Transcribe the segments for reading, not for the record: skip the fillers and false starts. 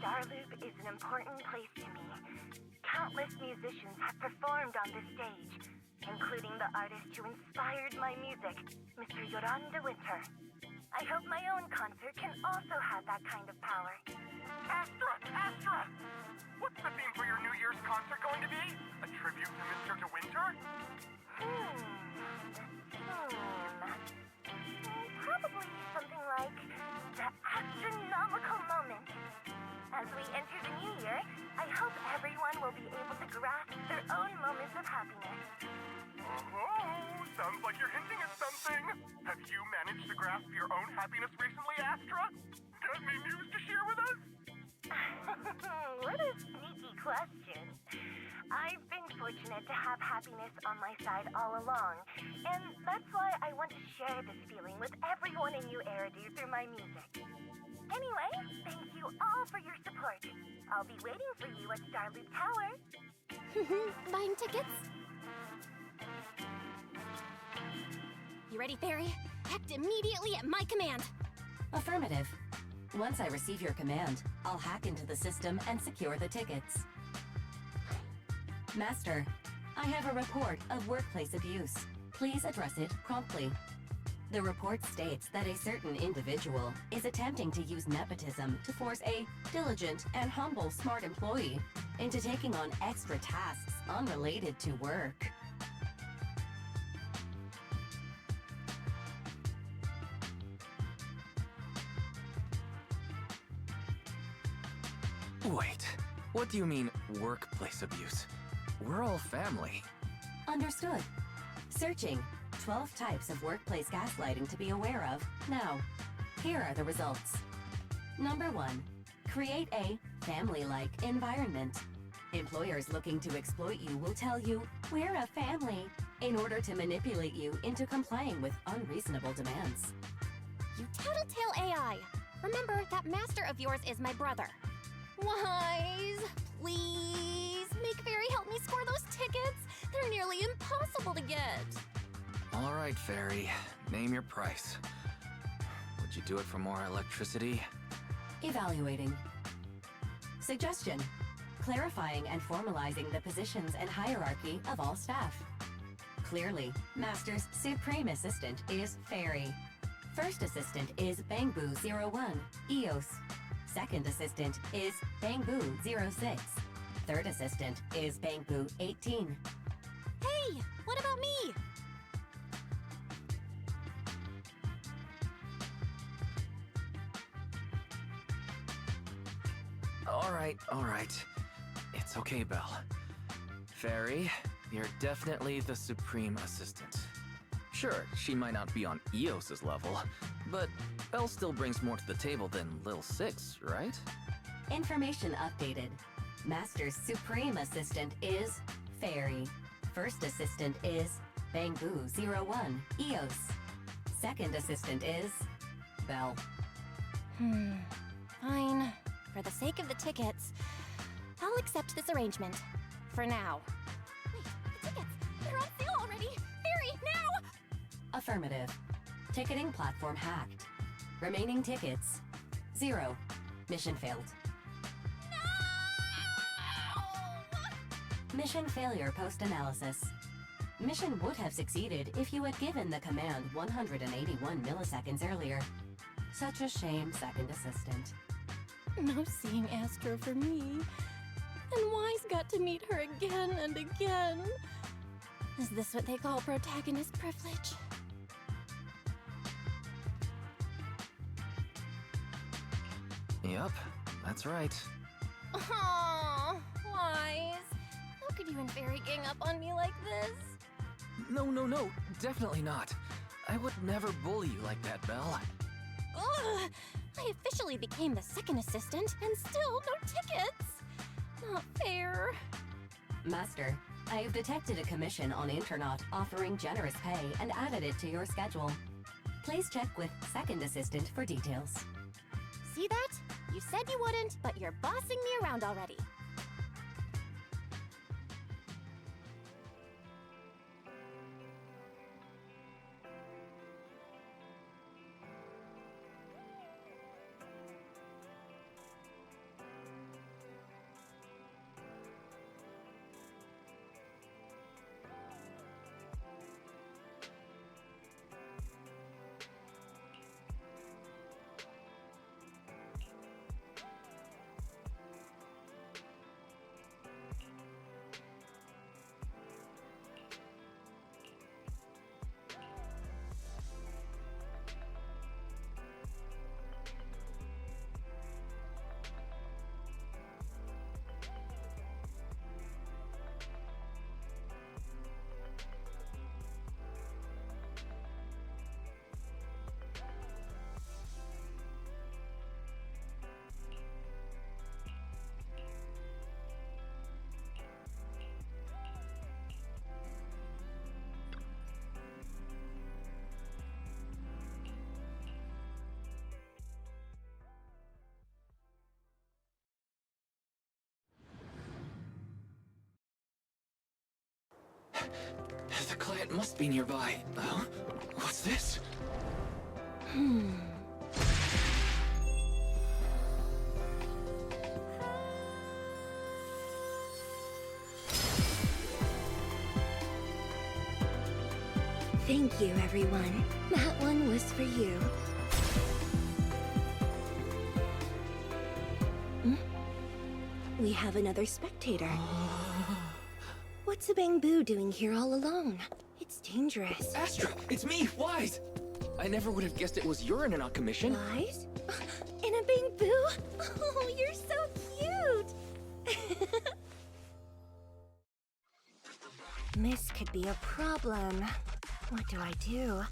Starloop is an important place to me. Countless musicians have performed on this stage, including the artist who inspired my music, Mr. Yoran de Winter. I hope my own concert can also have that kind of power. Astra! What's the theme for your New Year's concert going to be? A tribute to Mr. De Winter? Probably something like the Astra-Nomical moment. As we enter the new year, I hope everyone will be able to grasp their own moments of happiness. Oh, sounds like you're hinting at something. Have you managed to grasp your own happiness recently, Astra? Got any news to share with us? What a sneaky question. I've been fortunate to have happiness on my side all along, and that's why I want to share this feeling with everyone in New Eridu through my music. Anyway, thank you all for your support. I'll be waiting for you at Starloop Tower. Buying tickets? You ready, Fairy? Act immediately at my command. Affirmative. Once I receive your command, I'll hack into the system and secure the tickets. Master, I have a report of workplace abuse. Please address it promptly. The report states that a certain individual is attempting to use nepotism to force a diligent and humble smart employee into taking on extra tasks unrelated to work. Wait, what do you mean, workplace abuse? We're all family. Understood. Searching. 12 types of workplace gaslighting to be aware of. Now, here are the results. Number 1. Create a family-like environment. Employers looking to exploit you will tell you, "We're a family," in order to manipulate you into complying with unreasonable demands. You tattletale AI! Remember, that master of yours is my brother. Wise, please, make Fairy help me score those tickets. They're nearly impossible to get. All right, Fairy, name your price. Would you do it for more electricity? Evaluating. Suggestion. Clarifying and formalizing the positions and hierarchy of all staff. Clearly, Master's Supreme Assistant is Fairy. First Assistant is Bangbu01, EOS. Second Assistant is Bangbu06. Third Assistant is Bangbu18. Hey, what about me? All right. It's okay, Belle. Fairy, you're definitely the Supreme Assistant. Sure, she might not be on EOS's level, but Belle still brings more to the table than Lil 6, right? Information updated. Master's Supreme Assistant is Fairy. First Assistant is Bangbu01, EOS. Second Assistant is Belle. Fine. For the sake of the tickets, I'll accept this arrangement. For now. Wait, the tickets! They're on sale already! Fairy, now! Affirmative. Ticketing platform hacked. Remaining tickets 0. Mission failed. No! Mission failure post-analysis. Mission would have succeeded if you had given the command 181 milliseconds earlier. Such a shame, Second Assistant. No seeing Astra for me. And Wise got to meet her again and again. Is this what they call protagonist privilege? Yep, that's right. Aww, Wise. How could you and Fairy gang up on me like this? No, definitely not. I would never bully you like that, Belle. Ugh! I officially became the second assistant, and still no tickets! Not fair. Master, I have detected a commission on Internaut offering generous pay and added it to your schedule. Please check with Second Assistant for details. See that? You said you wouldn't, but you're bossing me around already. The client must be nearby. What's this? Thank you, everyone. That one was for you. We have another spectator. What's a Bangbu doing here all alone? It's dangerous. Astra, it's me, Wise! I never would have guessed it was urine on commission. Wise? In a Bangbu? Oh, you're so cute! This could be a problem. What do I do?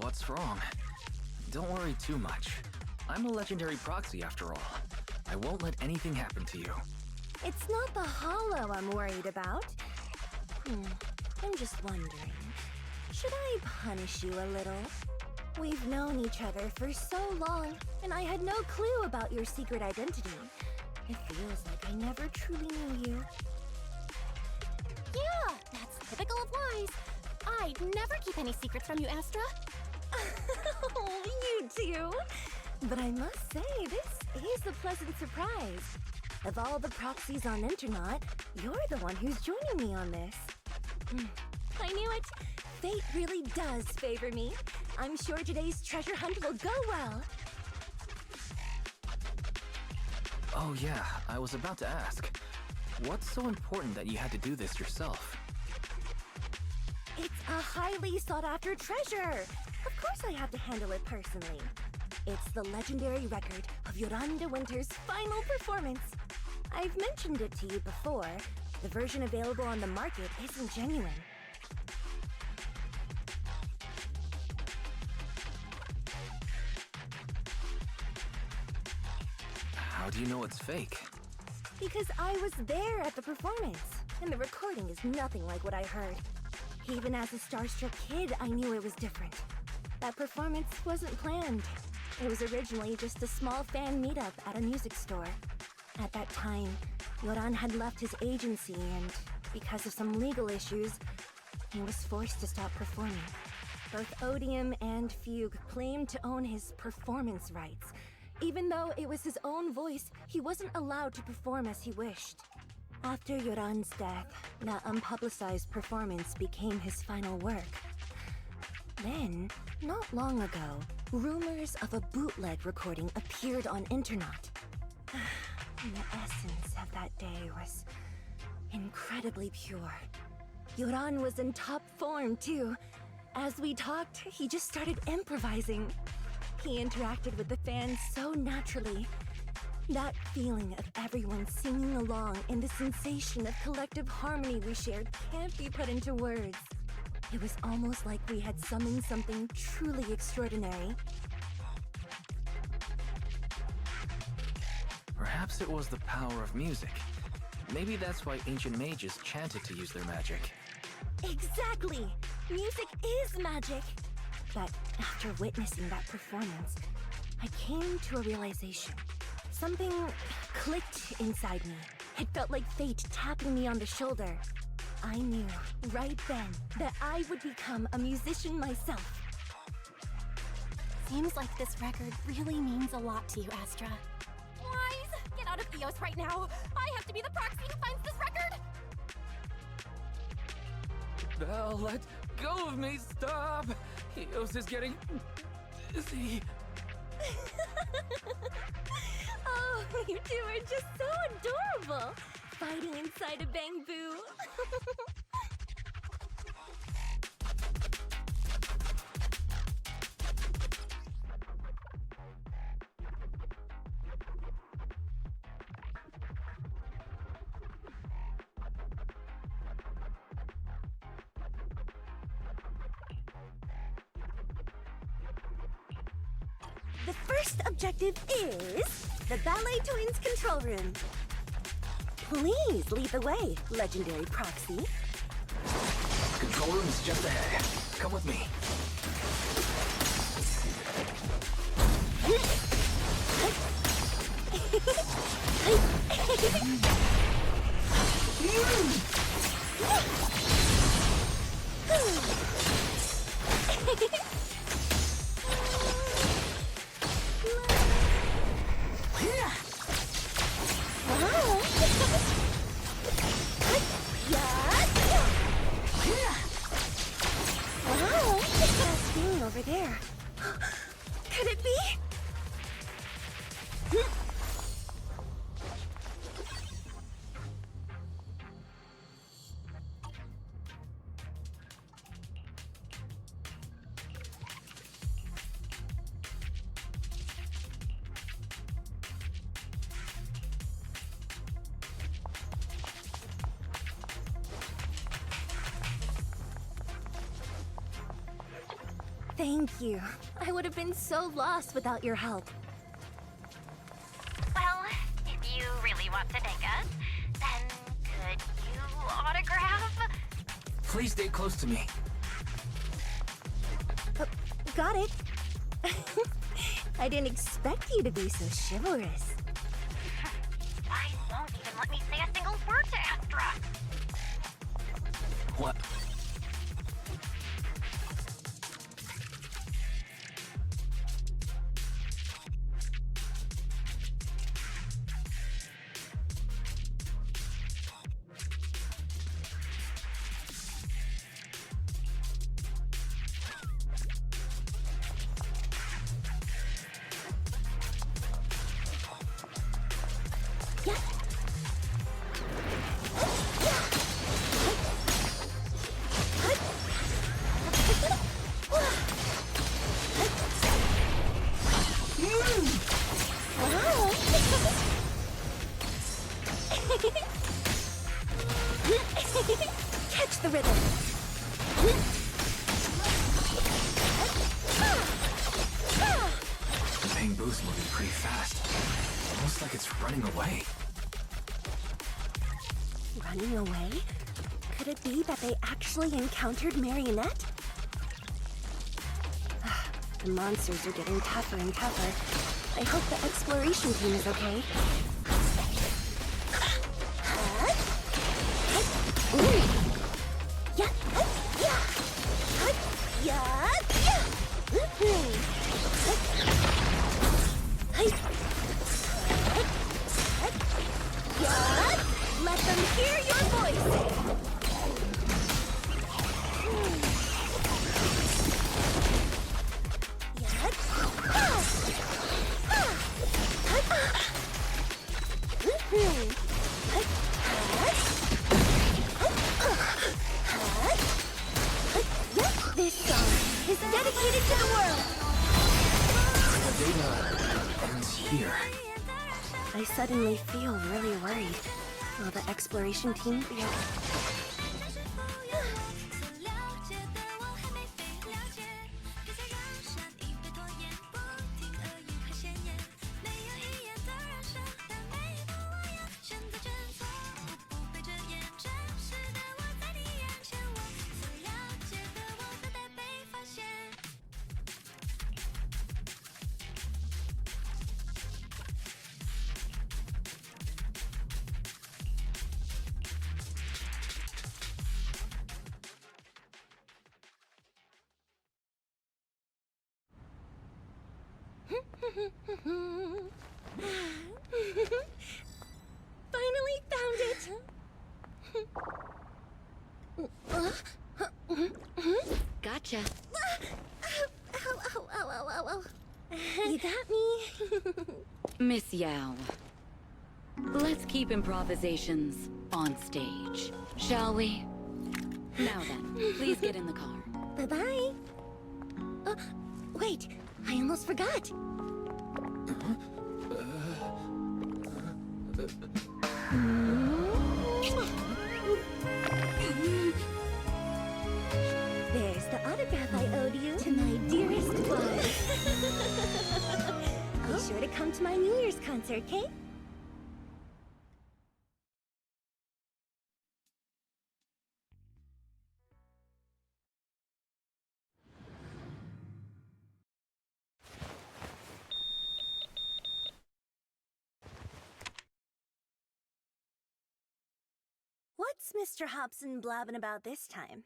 What's wrong? Don't worry too much. I'm a legendary proxy after all. I won't let anything happen to you. It's not the hollow I'm worried about. I'm just wondering, should I punish you a little? We've known each other for so long, and I had no clue about your secret identity. It feels like I never truly knew you. Yeah, that's typical of Wise. I'd never keep any secrets from you, Astra. Oh, you do? But I must say, this is a pleasant surprise. Of all the proxies on Internet, you're the one who's joining me on this. I knew it. Fate really does favor me. I'm sure today's treasure hunt will go well. Oh yeah, I was about to ask. What's so important that you had to do this yourself? It's a highly sought-after treasure. Of course I have to handle it personally. It's the legendary record of Yoran de Winter's final performance. I've mentioned it to you before. The version available on the market isn't genuine. How do you know it's fake? Because I was there at the performance, and the recording is nothing like what I heard. Even as a starstruck kid, I knew it was different. That performance wasn't planned. It was originally just a small fan meetup at a music store. At that time, Yoran had left his agency and, because of some legal issues, he was forced to stop performing. Both Odium and Fugue claimed to own his performance rights. Even though it was his own voice, he wasn't allowed to perform as he wished. After Yoran's death, that unpublicized performance became his final work. Then, not long ago, rumors of a bootleg recording appeared on Internet. The essence of that day was incredibly pure. Yoran was in top form, too. As we talked, he just started improvising. He interacted with the fans so naturally. That feeling of everyone singing along and the sensation of collective harmony we shared can't be put into words. It was almost like we had summoned something truly extraordinary. Perhaps it was the power of music. Maybe that's why ancient mages chanted to use their magic. Exactly! Music is magic! But after witnessing that performance, I came to a realization. Something clicked inside me. It felt like fate tapping me on the shoulder. I knew, right then, that I would become a musician myself. Seems like this record really means a lot to you, Astra. Wise, get out of Eos right now. I have to be the proxy who finds this record. Belle, let go of me, stop! Eos is getting dizzy. Oh, you two are just so adorable! Fighting inside a Bangbu. The first objective is the Ballet Twins control room. Please lead the way, legendary proxy. Control room is just ahead. Come with me. Thank you. I would have been so lost without your help. Well, if you really want to thank us, then could you autograph? Please stay close to me. Got it. I didn't expect you to be so chivalrous. Wise won't even let me say a single word to Astra. What? Catch the rhythm. The bamboo's moving pretty fast. Almost like it's running away. Running away? Could it be that they actually encountered Marionette? The monsters are getting tougher and tougher. I hope the exploration team is okay. Let them hear your voice! This song is dedicated to the world! The data ends here. I suddenly feel really worried. Will the exploration team be okay? Finally found it! Gotcha. Ow. You got me. Miss Yao. Let's keep improvisations on stage, shall we? Now then, please get in the car. Bye-bye. Wait, I almost forgot. There's the autograph I owed you to my dearest bud. Be sure to come to my New Year's concert, okay? What's Mr. Hobson blabbing about this time?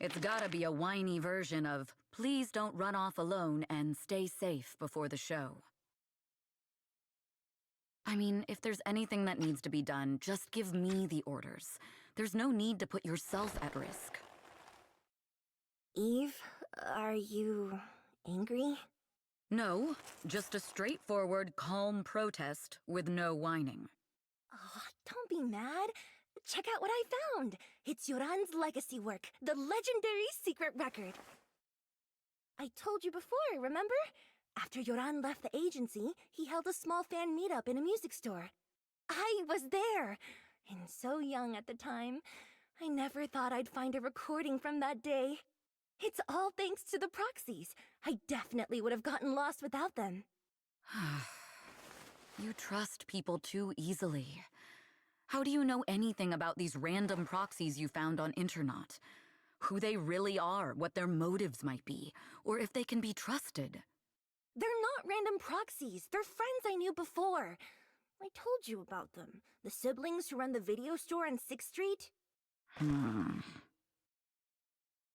It's gotta be a whiny version of, please don't run off alone and stay safe before the show. I mean, if there's anything that needs to be done, just give me the orders. There's no need to put yourself at risk. Eve, are you Angry? No, just a straightforward, calm protest with no whining. Oh, don't be mad. Check out what I found. It's Yoran's legacy work, the legendary secret record. I told you before, remember? After Yoran left the agency, he held a small fan meetup in a music store. I was there, and so young at the time. I never thought I'd find a recording from that day. It's all thanks to the proxies. I definitely would have gotten lost without them. You trust people too easily. How do you know anything about these random proxies you found on Internet? Who they really are, what their motives might be, or if they can be trusted? They're not random proxies. They're friends I knew before. I told you about them. The siblings who run the video store on 6th Street.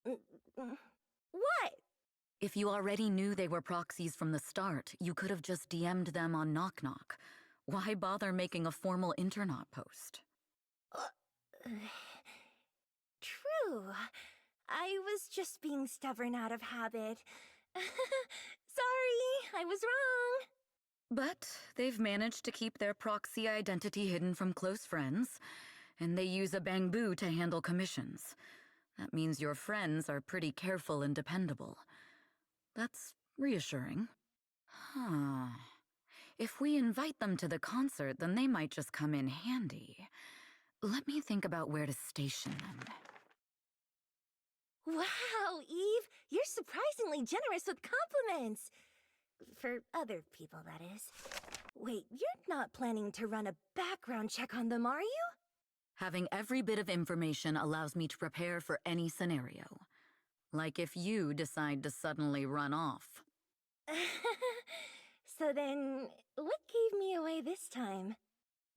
What? If you already knew they were proxies from the start, you could have just DM'd them on Knock Knock. Why bother making a formal internet post? True. I was just being stubborn out of habit. Sorry, I was wrong. But they've managed to keep their proxy identity hidden from close friends, and they use a bamboo to handle commissions. That means your friends are pretty careful and dependable. That's reassuring. Huh. If we invite them to the concert, then they might just come in handy. Let me think about where to station them. Wow, Eve, you're surprisingly generous with compliments. For other people, that is. Wait, you're not planning to run a background check on them, are you? Having every bit of information allows me to prepare for any scenario. Like if you decide to suddenly run off. So then, what gave me away this time?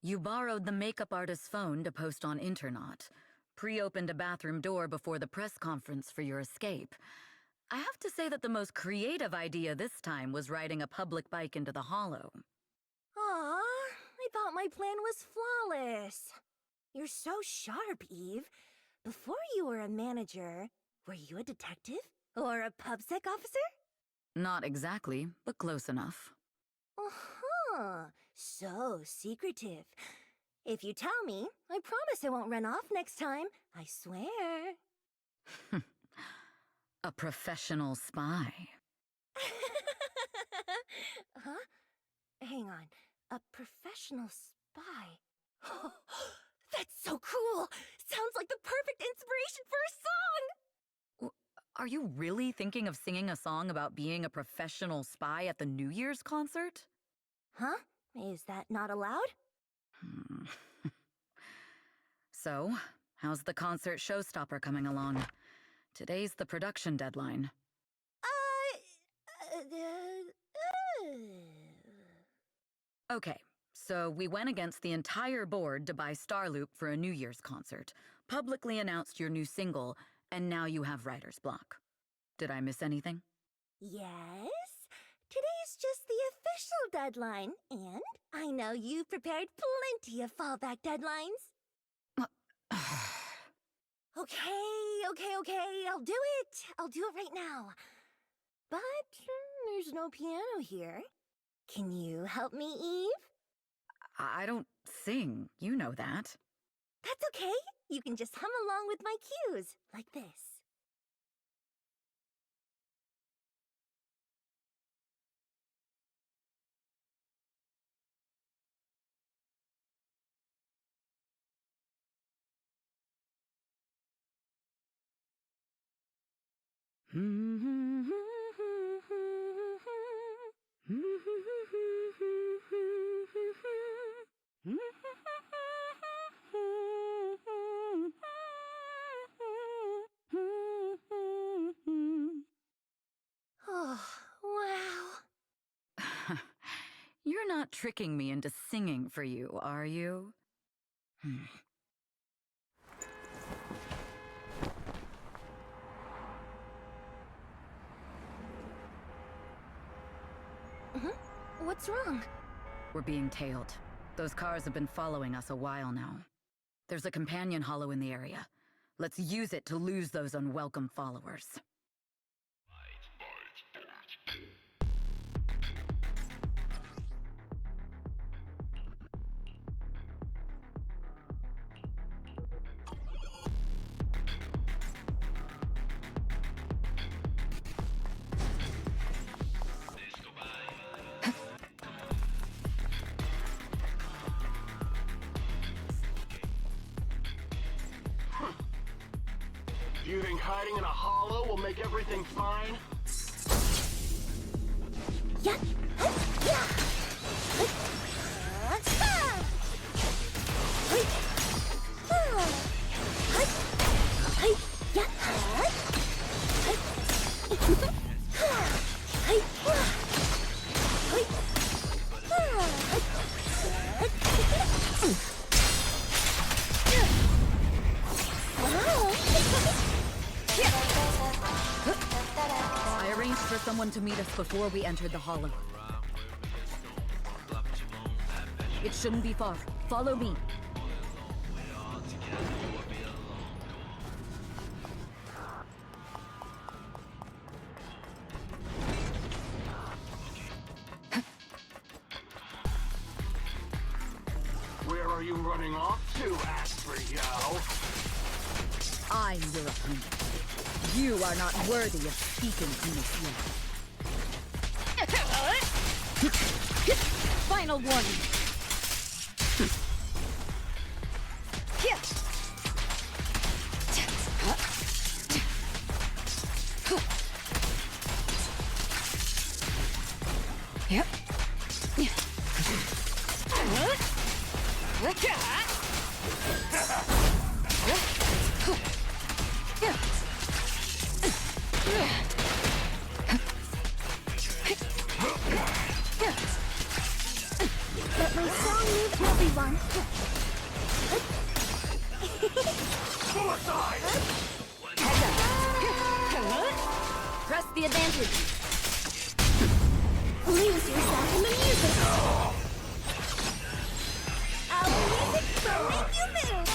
You borrowed the makeup artist's phone to post on Internet, pre-opened a bathroom door before the press conference for your escape. I have to say that the most creative idea this time was riding a public bike into the hollow. Aw, I thought my plan was flawless. You're so sharp, Eve. Before you were a manager, were you a detective? Or a PubSec officer? Not exactly, but close enough. Uh-huh. So secretive. If you tell me, I promise I won't run off next time. I swear. A professional spy. Huh? Hang on. A professional spy. That's so cool! Sounds like the perfect inspiration for a song! Are you really thinking of singing a song about being a professional spy at the New Year's concert? Huh? Is that not allowed? So, how's the concert showstopper coming along? Today's the production deadline. Okay, so we went against the entire board to buy Starloop for a New Year's concert, publicly announced your new single, and now you have writer's block. Did I miss anything? Yes? Today's just the official deadline, and I know you've prepared plenty of fallback deadlines. Okay, I'll do it. I'll do it right now. But there's no piano here. Can you help me, Eve? I don't sing, you know that. That's okay. You can just hum along with my cues, like this. Oh, wow. You're not tricking me into singing for you, are you? What's wrong? We're being tailed. Those cars have been following us a while now. There's a companion hollow in the area. Let's use it to lose those unwelcome followers. You think hiding in a hollow will make everything fine? Yeah. Yeah. I arranged for someone to meet us before we entered the hollow. It shouldn't be far. Follow me. Where are you running off to, Astra-Yo? I'm your opponent. You are not worthy of speaking to Miss Young. Final warning. Yep. But my song moved everyone. Press the advantage. Lose yourself in the music. Our music will make you move.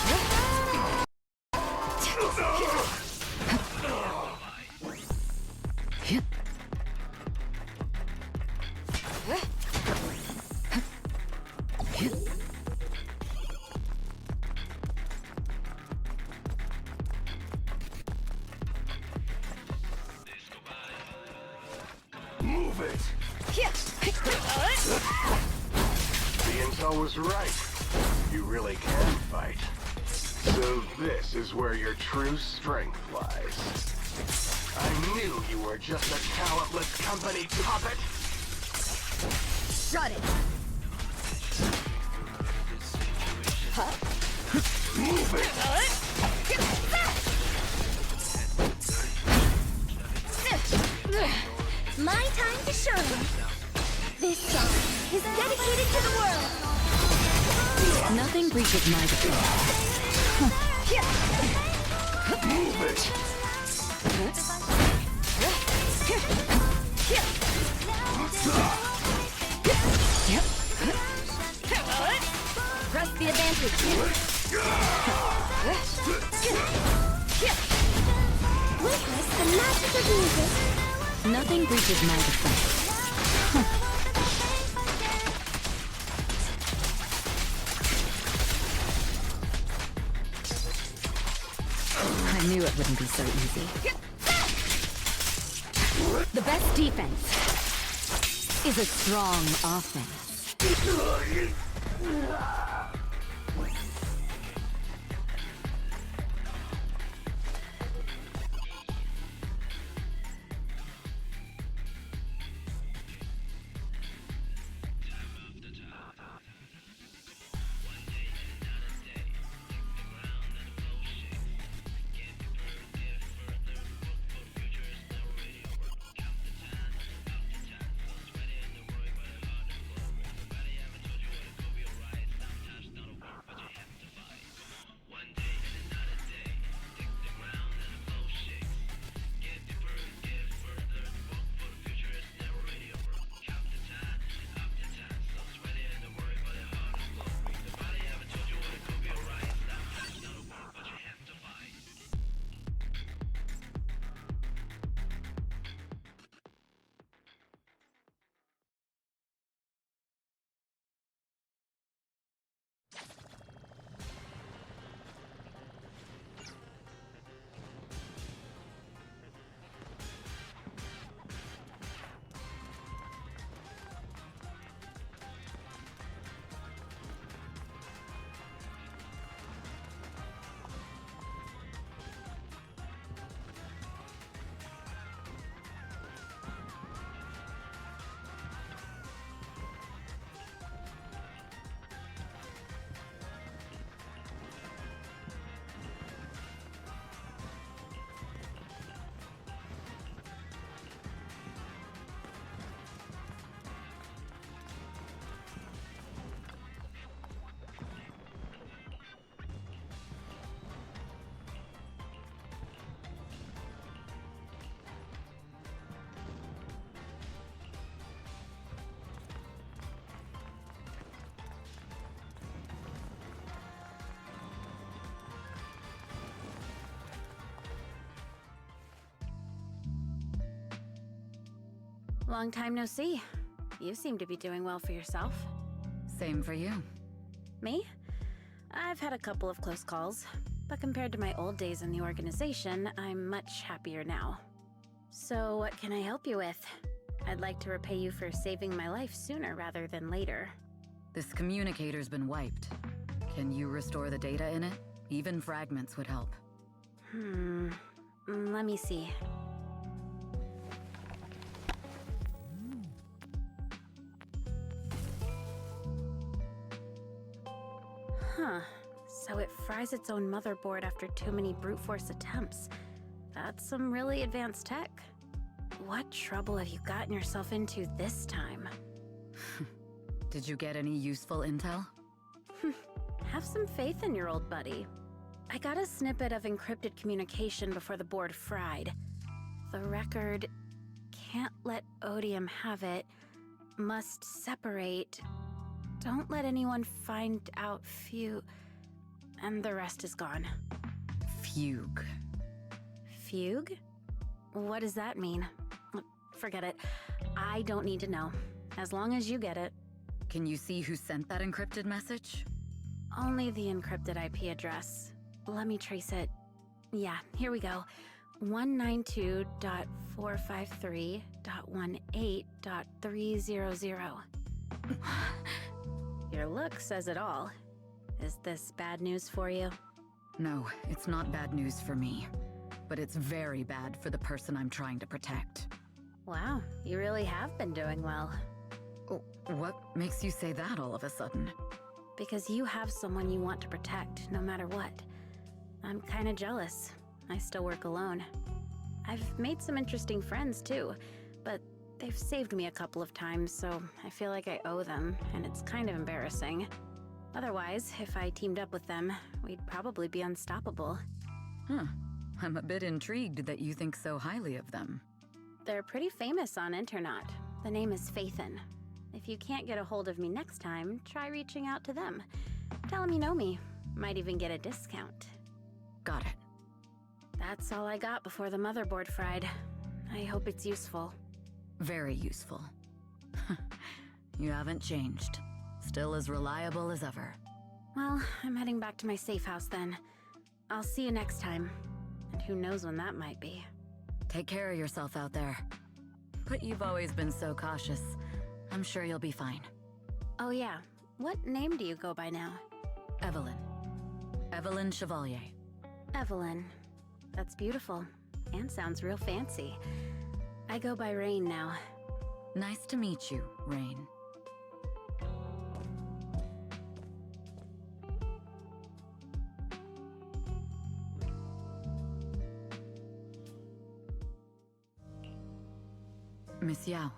Move it! The intel was right. You really can fight. So this is where your true strength lies. I knew you were just a talentless company puppet! Shut it. Move it! My time to shine. This song is dedicated to the world. Nothing breaches my defense. Move it! Press the advantage. Witness the magic of music. Nothing breaches my defense. I knew it wouldn't be so easy. The best defense is a strong offense. Long time no see. You seem to be doing well for yourself. Same for you. Me? I've had a couple of close calls, but compared to my old days in the organization, I'm much happier now. So what can I help you with? I'd like to repay you for saving my life sooner rather than later. This communicator's been wiped. Can you restore the data in it? Even fragments would help. Let me see. Huh. So it fries its own motherboard after too many brute force attempts. That's some really advanced tech. What trouble have you gotten yourself into this time? Did you get any useful intel? Have some faith in your old buddy. I got a snippet of encrypted communication before the board fried. The record can't let Odium have it. Must separate. Don't let anyone find out and the rest is gone. Fugue. Fugue? What does that mean? Forget it. I don't need to know. As long as you get it. Can you see who sent that encrypted message? Only the encrypted IP address. Let me trace it. Yeah, here we go. 192.453.18.300. Your look says it all. Is this bad news for you? No, it's not bad news for me. But it's very bad for the person I'm trying to protect. Wow, you really have been doing well. Oh, what makes you say that all of a sudden? Because you have someone you want to protect, no matter what. I'm kinda jealous. I still work alone. I've made some interesting friends too, but they've saved me a couple of times, so I feel like I owe them, and it's kind of embarrassing. Otherwise, if I teamed up with them, we'd probably be unstoppable. Huh. I'm a bit intrigued that you think so highly of them. They're pretty famous on Internet. The name is Phaethon. If you can't get a hold of me next time, try reaching out to them. Tell them you know me. Might even get a discount. Got it. That's all I got before the motherboard fried. I hope it's useful. Very useful. You haven't changed. Still as reliable as ever. Well, I'm heading back to my safe house then. I'll see you next time. And who knows when that might be. Take care of yourself out there. But you've always been so cautious. I'm sure you'll be fine. Oh yeah, what name do you go by now? Evelyn. Evelyn Chevalier. Evelyn. That's beautiful. And sounds real fancy. I go by Rain now. Nice to meet you, Rain. Miss Yao.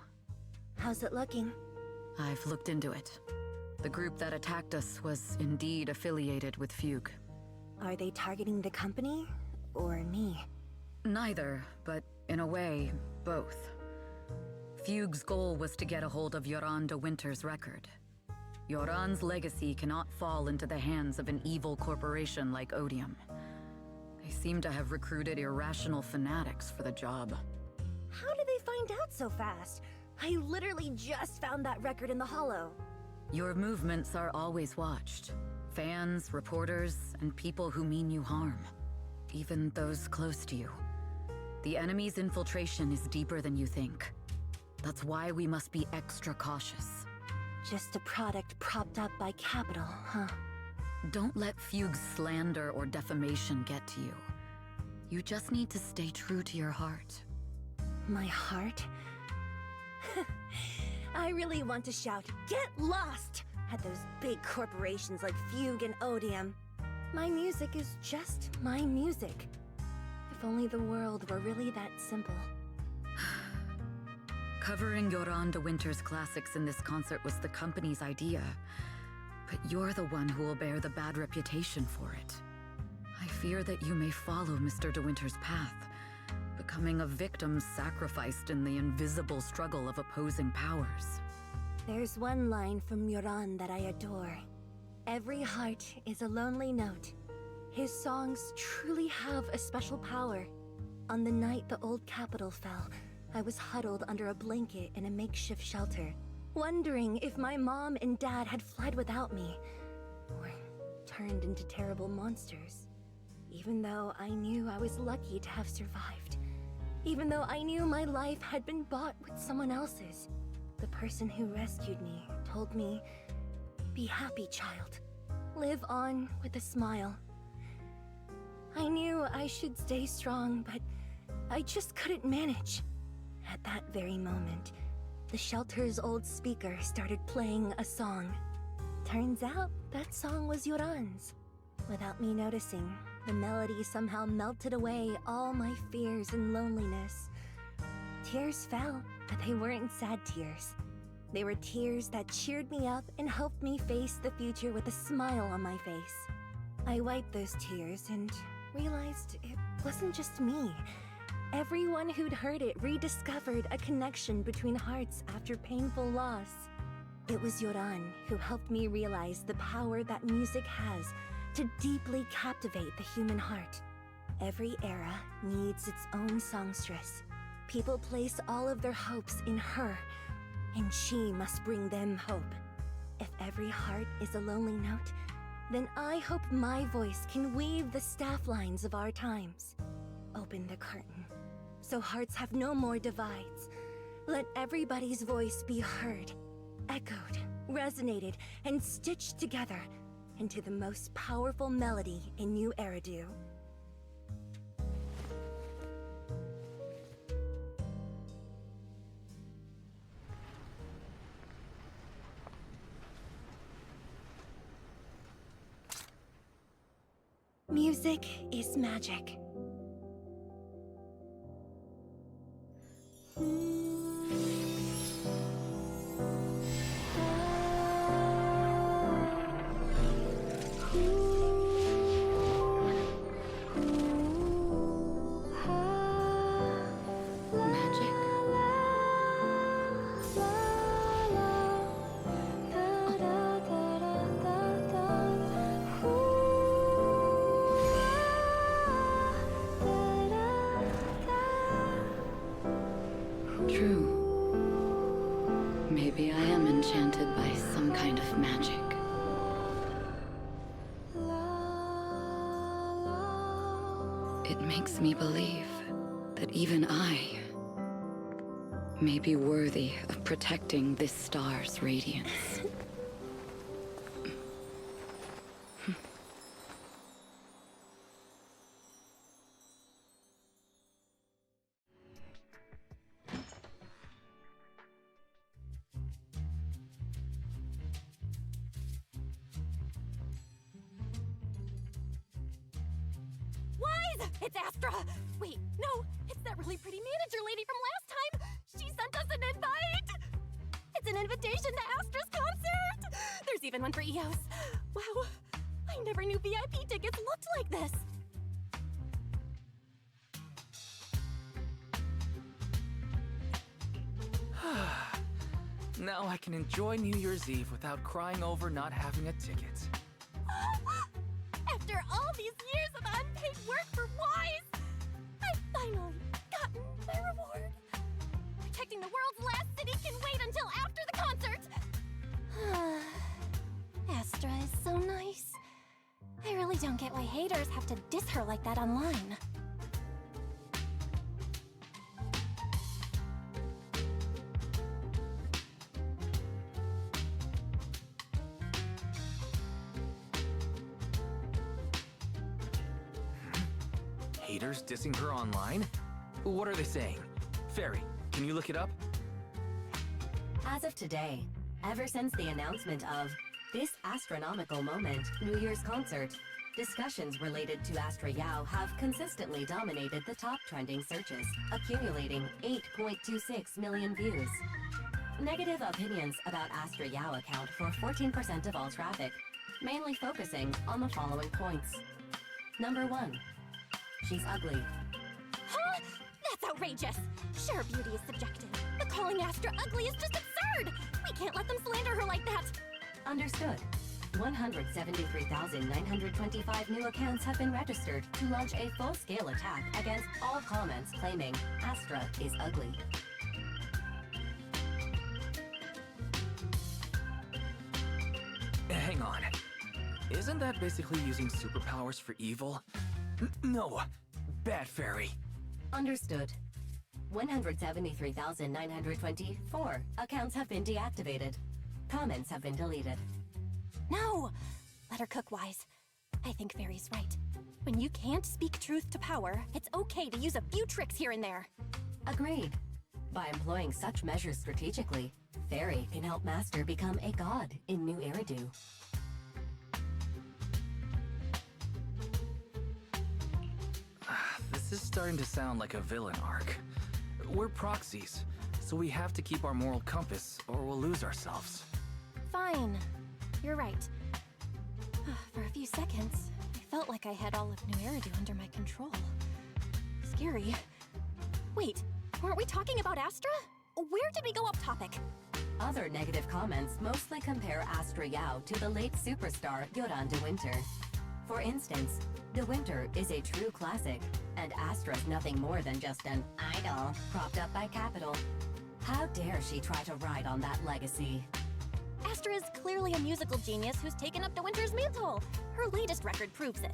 How's it looking? I've looked into it. The group that attacked us was indeed affiliated with Fugue. Are they targeting the company or me? Neither, but in a way, both. Fugue's goal was to get a hold of Yoran de Winter's record. Yoran's legacy cannot fall into the hands of an evil corporation like Odium. They seem to have recruited irrational fanatics for the job. How did they find out so fast? I literally just found that record in the hollow. Your movements are always watched. Fans, reporters, and people who mean you harm. Even those close to you. The enemy's infiltration is deeper than you think. That's why we must be extra cautious. Just a product propped up by capital, huh? Don't let Fugue's slander or defamation get to you. You just need to stay true to your heart. My heart? I really want to shout, "Get lost!" at those big corporations like Fugue and Odium. My music is just my music. If only the world were really that simple. Covering Yoran de Winter's classics in this concert was the company's idea. But you're the one who will bear the bad reputation for it. I fear that you may follow Mr. de Winter's path, becoming a victim sacrificed in the invisible struggle of opposing powers. There's one line from Yoran that I adore. Every heart is a lonely note. His songs truly have a special power. On the night the old capital fell, I was huddled under a blanket in a makeshift shelter, wondering if my mom and dad had fled without me, or turned into terrible monsters. Even though I knew I was lucky to have survived. Even though I knew my life had been bought with someone else's. The person who rescued me told me, "Be happy, child. Live on with a smile." I knew I should stay strong, but I just couldn't manage. At that very moment, the shelter's old speaker started playing a song. Turns out, that song was Yoran's. Without me noticing, the melody somehow melted away all my fears and loneliness. Tears fell, but they weren't sad tears. They were tears that cheered me up and helped me face the future with a smile on my face. I wiped those tears and realized it wasn't just me. Everyone who'd heard it rediscovered a connection between hearts after painful loss. It was Yoran who helped me realize the power that music has to deeply captivate the human heart. Every era needs its own songstress. People place all of their hopes in her, and she must bring them hope. If every heart is a lonely note, then I hope my voice can weave the staff lines of our times. Open the curtain, so hearts have no more divides. Let everybody's voice be heard, echoed, resonated, and stitched together into the most powerful melody in New Eridu. Music is magic. True. Maybe I am enchanted by some kind of magic. It makes me believe that even I may be worthy of protecting this star's radiance. It's Astra! Wait, no, it's that really pretty manager lady from last time! She sent us an invite! It's an invitation to Astra's concert! There's even one for EOS. Wow, I never knew VIP tickets looked like this! Now I can enjoy New Year's Eve without crying over not having a ticket. After all these years of unpaid work for Wise, I've finally gotten my reward. Protecting the world's last city can wait until after the concert. Astra is so nice. I really don't get why haters have to diss her like that online. Haters dissing her online? What are they saying? Fairy, can you look it up? As of today, ever since the announcement of this Astra-Nomical moment New Year's concert, discussions related to Astra Yao have consistently dominated the top trending searches, accumulating 8.26 million views. Negative opinions about Astra Yao account for 14% of all traffic, mainly focusing on the following points. Number 1. She's ugly. Huh? That's outrageous! Sure, beauty is subjective, but calling Astra ugly is just absurd! We can't let them slander her like that! Understood. 173,925 new accounts have been registered to launch a full-scale attack against all comments claiming Astra is ugly. Hang on. Isn't that basically using superpowers for evil? No! Bad fairy. Understood. 173,924 accounts have been deactivated. Comments have been deleted. No! Let her cook wise. I think Fairy's right. When you can't speak truth to power, it's okay to use a few tricks here and there. Agreed. By employing such measures strategically, Fairy can help Master become a god in New Eridu. This is starting to sound like a villain arc. We're proxies, so we have to keep our moral compass or we'll lose ourselves. Fine. You're right. For a few seconds, I felt like I had all of New Eridu under my control. Scary. Wait, weren't we talking about Astra? Where did we go off topic? Other negative comments mostly compare Astra Yao to the late superstar Yoran de Winter. For instance, De Winter is a true classic, and Astra's nothing more than just an idol propped up by capital. How dare she try to ride on that legacy? Astra is clearly a musical genius who's taken up De Winter's mantle. Her latest record proves it.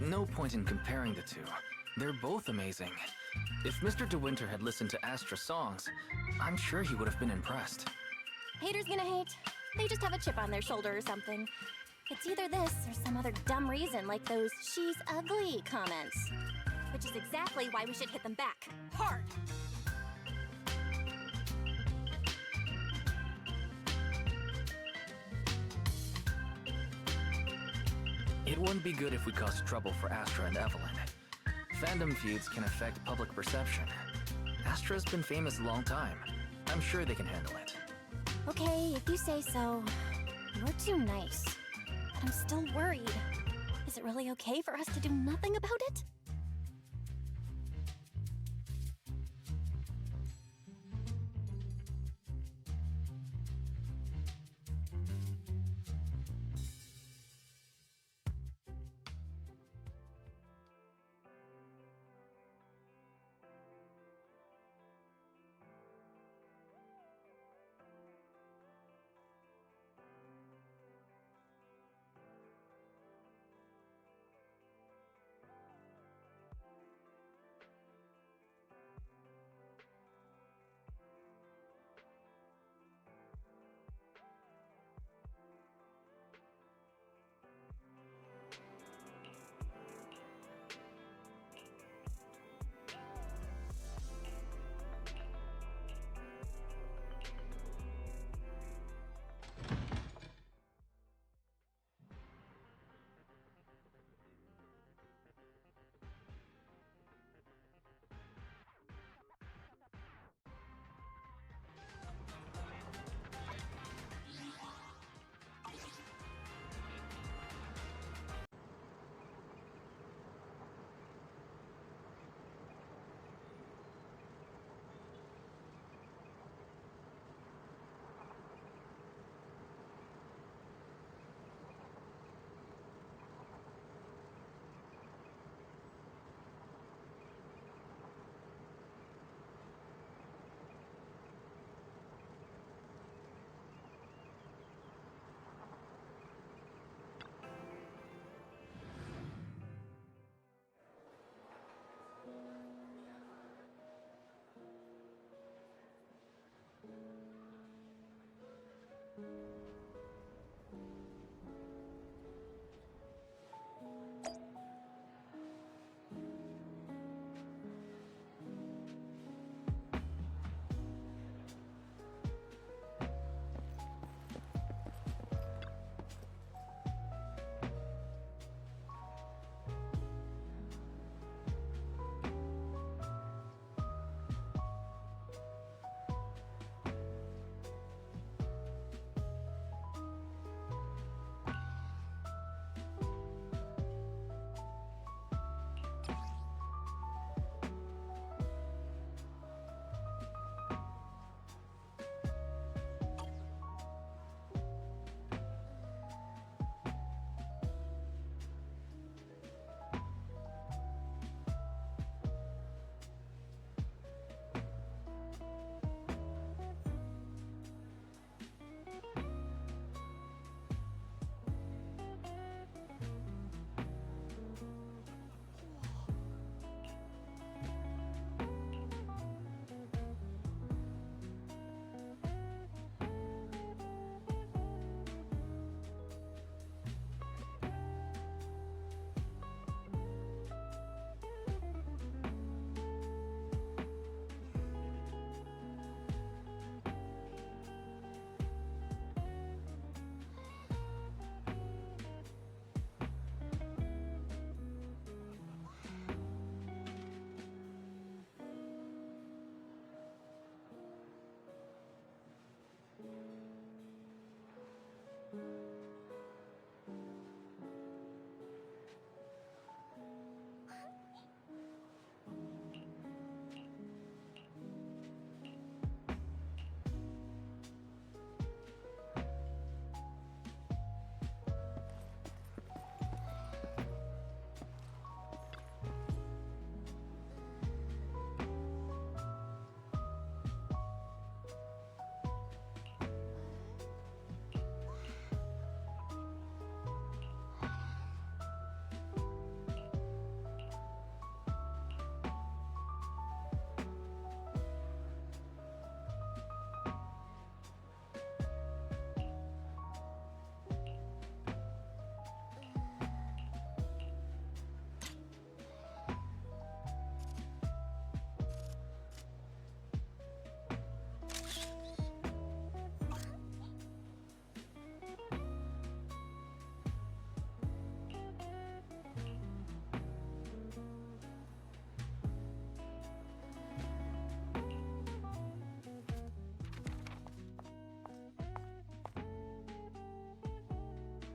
No point in comparing the two. They're both amazing. If Mr. De Winter had listened to Astra's songs, I'm sure he would have been impressed. Haters gonna hate. They just have a chip on their shoulder or something. It's either this or some other dumb reason like those "she's ugly" comments. Which is exactly why we should hit them back. Hard! It wouldn't be good if we caused trouble for Astra and Evelyn. Fandom feuds can affect public perception. Astra's been famous a long time. I'm sure they can handle it. Okay, if you say so. You're too nice. But I'm still worried. Is it really okay for us to do nothing about it?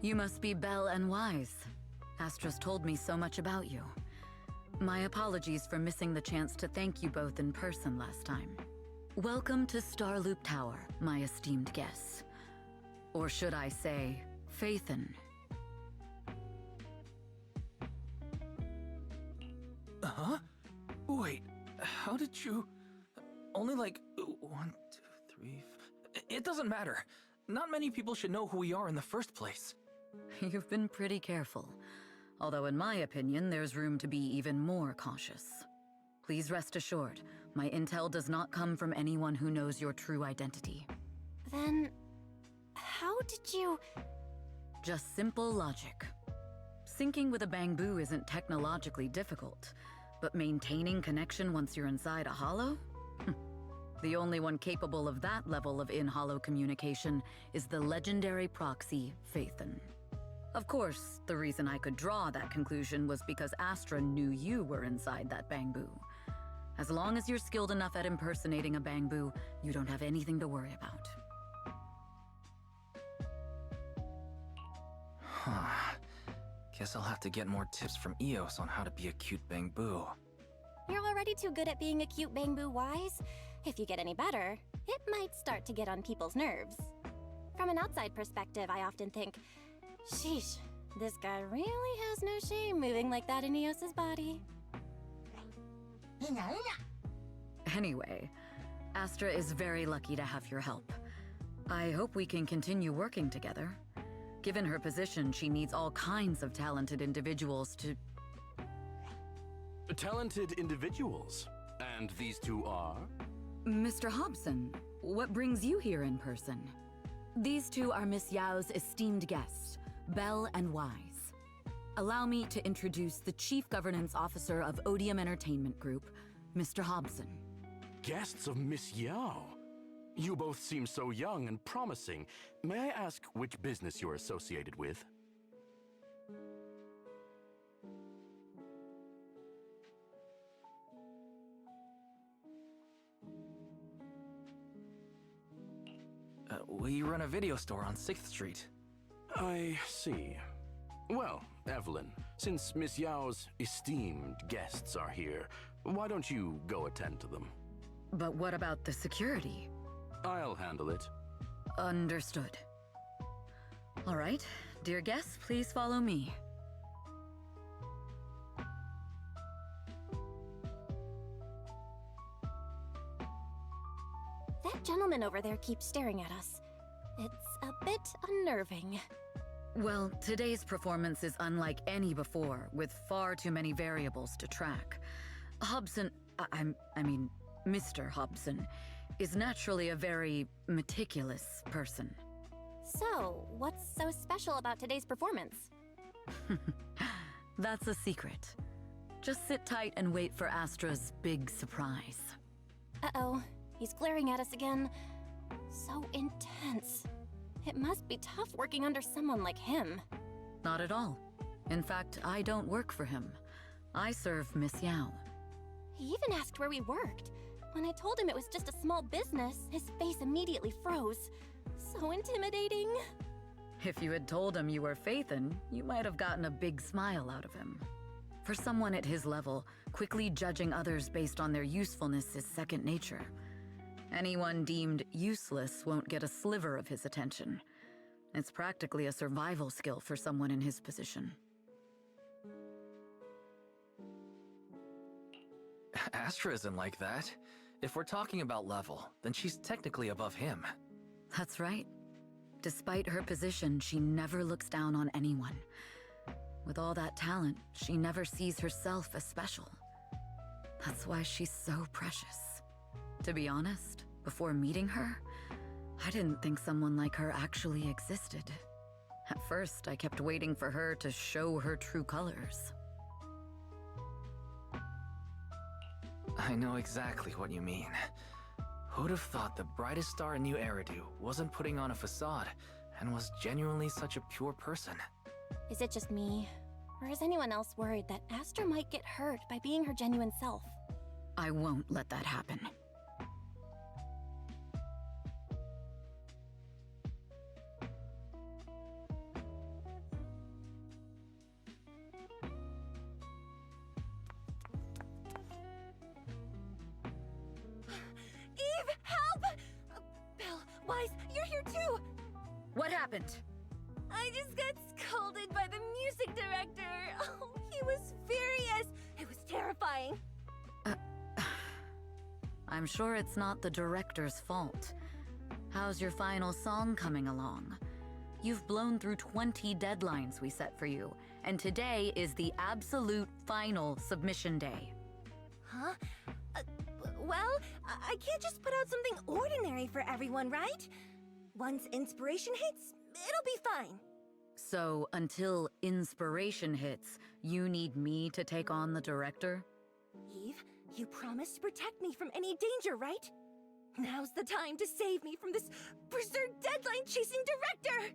You must be Belle and Wise. Astra's told me so much about you. My apologies for missing the chance to thank you both in person last time. Welcome to Starloop Tower, my esteemed guests. Or should I say, Phaethon. Huh? Wait, how did you... Only like 1, 2, 3... It doesn't matter. Not many people should know who we are in the first place. You've been pretty careful. Although in my opinion, there's room to be even more cautious. Please rest assured, my intel does not come from anyone who knows your true identity. Then, how did you... Just simple logic. Syncing with a bamboo isn't technologically difficult, but maintaining connection once you're inside a hollow? The only one capable of that level of in-hollow communication is the legendary proxy, Phaethon. Of course, the reason I could draw that conclusion was because Astra knew you were inside that bamboo. As long as you're skilled enough at impersonating a bamboo, you don't have anything to worry about. Huh. Guess I'll have to get more tips from Eos on how to be a cute bamboo. You're already too good at being a cute bamboo, Wise. If you get any better, it might start to get on people's nerves. From an outside perspective, I often think, sheesh, this guy really has no shame moving like that in Eos's body. Anyway, Astra is very lucky to have your help. I hope we can continue working together. Given her position, she needs all kinds of talented individuals to... Talented individuals? And these two are? Mr. Hobson, what brings you here in person? These two are Miss Yao's esteemed guests, Belle and Wise. Allow me to introduce the Chief Governance Officer of Odium Entertainment Group, Mr. Hobson. Guests of Miss Yao? You both seem so young and promising. May I ask which business you're associated with? We run a video store on 6th Street. I see. Well, Evelyn, since Miss Yao's esteemed guests are here, why don't you go attend to them? But what about the security? I'll handle it. Understood. All right, dear guests, please follow me. That gentleman over there keeps staring at us. It's a bit unnerving. Well, today's performance is unlike any before, with far too many variables to track. Hobson, I mean, Mr. Hobson, is naturally a very meticulous person. So, what's so special about today's performance? That's a secret. Just sit tight and wait for Astra's big surprise. Uh-oh, he's glaring at us again. So intense. It must be tough working under someone like him. Not at all. In fact, I don't work for him. I serve Miss Yao. He even asked where we worked. When I told him it was just a small business, his face immediately froze. So intimidating. If you had told him you were Phaethon, you might have gotten a big smile out of him. For someone at his level, quickly judging others based on their usefulness is second nature. Anyone deemed useless won't get a sliver of his attention. It's practically a survival skill for someone in his position. Astra isn't like that. If we're talking about level, then she's technically above him. That's right. Despite her position, she never looks down on anyone. With all that talent, she never sees herself as special. That's why she's so precious. To be honest, before meeting her, I didn't think someone like her actually existed. At first, I kept waiting for her to show her true colors. I know exactly what you mean. Who'd have thought the brightest star in New Eridu wasn't putting on a facade and was genuinely such a pure person? Is it just me? Or is anyone else worried that Astra might get hurt by being her genuine self? I won't let that happen. happened? I just got scolded by the music director. Oh, he was furious. It was terrifying. I'm sure it's not the director's fault. How's your final song coming along? You've blown through 20 deadlines we set for you, and today is the absolute final submission day. Huh? Well, I can't just put out something ordinary for everyone, right? Once inspiration hits, it'll be fine. So, until inspiration hits, you need me to take on the director? Eve, you promised to protect me from any danger, right? Now's the time to save me from this berserk deadline-chasing director!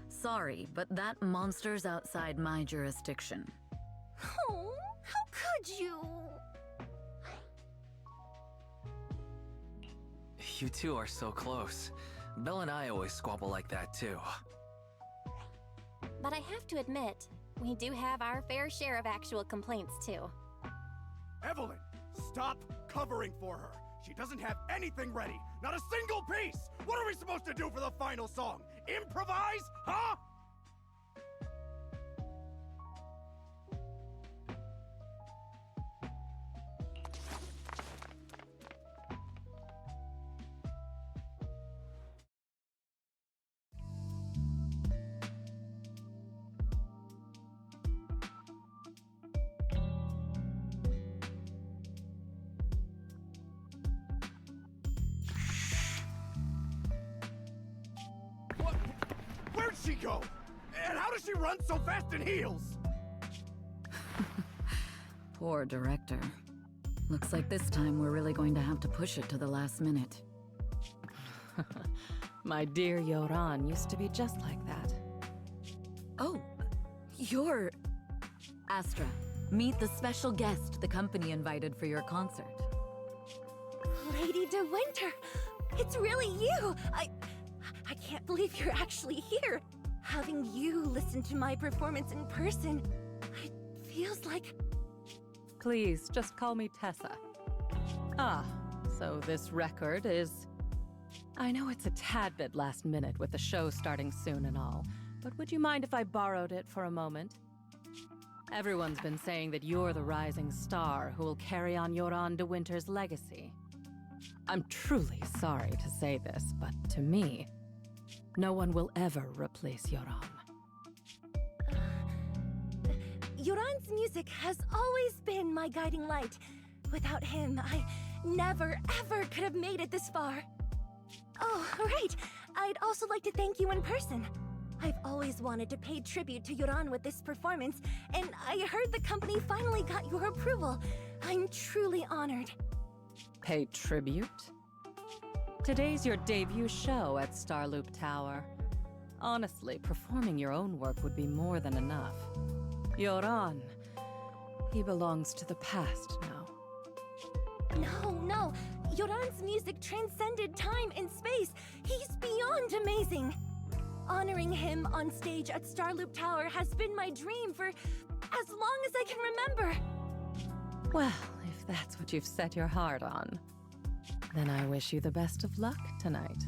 Sorry, but that monster's outside my jurisdiction. Oh, how could you? You two are so close. Belle and I always squabble like that too. But I have to admit, we do have our fair share of actual complaints, too. Evelyn, stop covering for her. She doesn't have anything ready. Not a single piece. What are we supposed to do for the final song? Improvise? Huh? What? Where'd she go? And how does she run so fast in heels? Poor director. Looks like this time we're really going to have to push it to the last minute. My dear Yoran used to be just like that. Oh, you're... Astra, meet the special guest the company invited for your concert. Lady De Winter! It's really you! I can't believe you're actually here! Having you listen to my performance in person, it feels like... Please, just call me Tessa. Ah, so this record is... I know it's a tad bit last minute with the show starting soon and all, but would you mind if I borrowed it for a moment? Everyone's been saying that you're the rising star who will carry on Yoran De Winter's legacy. I'm truly sorry to say this, but to me, no one will ever replace Yoran. Yoran's music has always been my guiding light. Without him, I never, ever could have made it this far. Oh, right. I'd also like to thank you in person. I've always wanted to pay tribute to Yoran with this performance, and I heard the company finally got your approval. I'm truly honored. Pay tribute? Today's your debut show at Starloop Tower. Honestly, performing your own work would be more than enough. Yoran, he belongs to the past now. No. Yoran's music transcended time and space. He's beyond amazing. Honoring him on stage at Starloop Tower has been my dream for as long as I can remember. Well, if that's what you've set your heart on, then I wish you the best of luck tonight.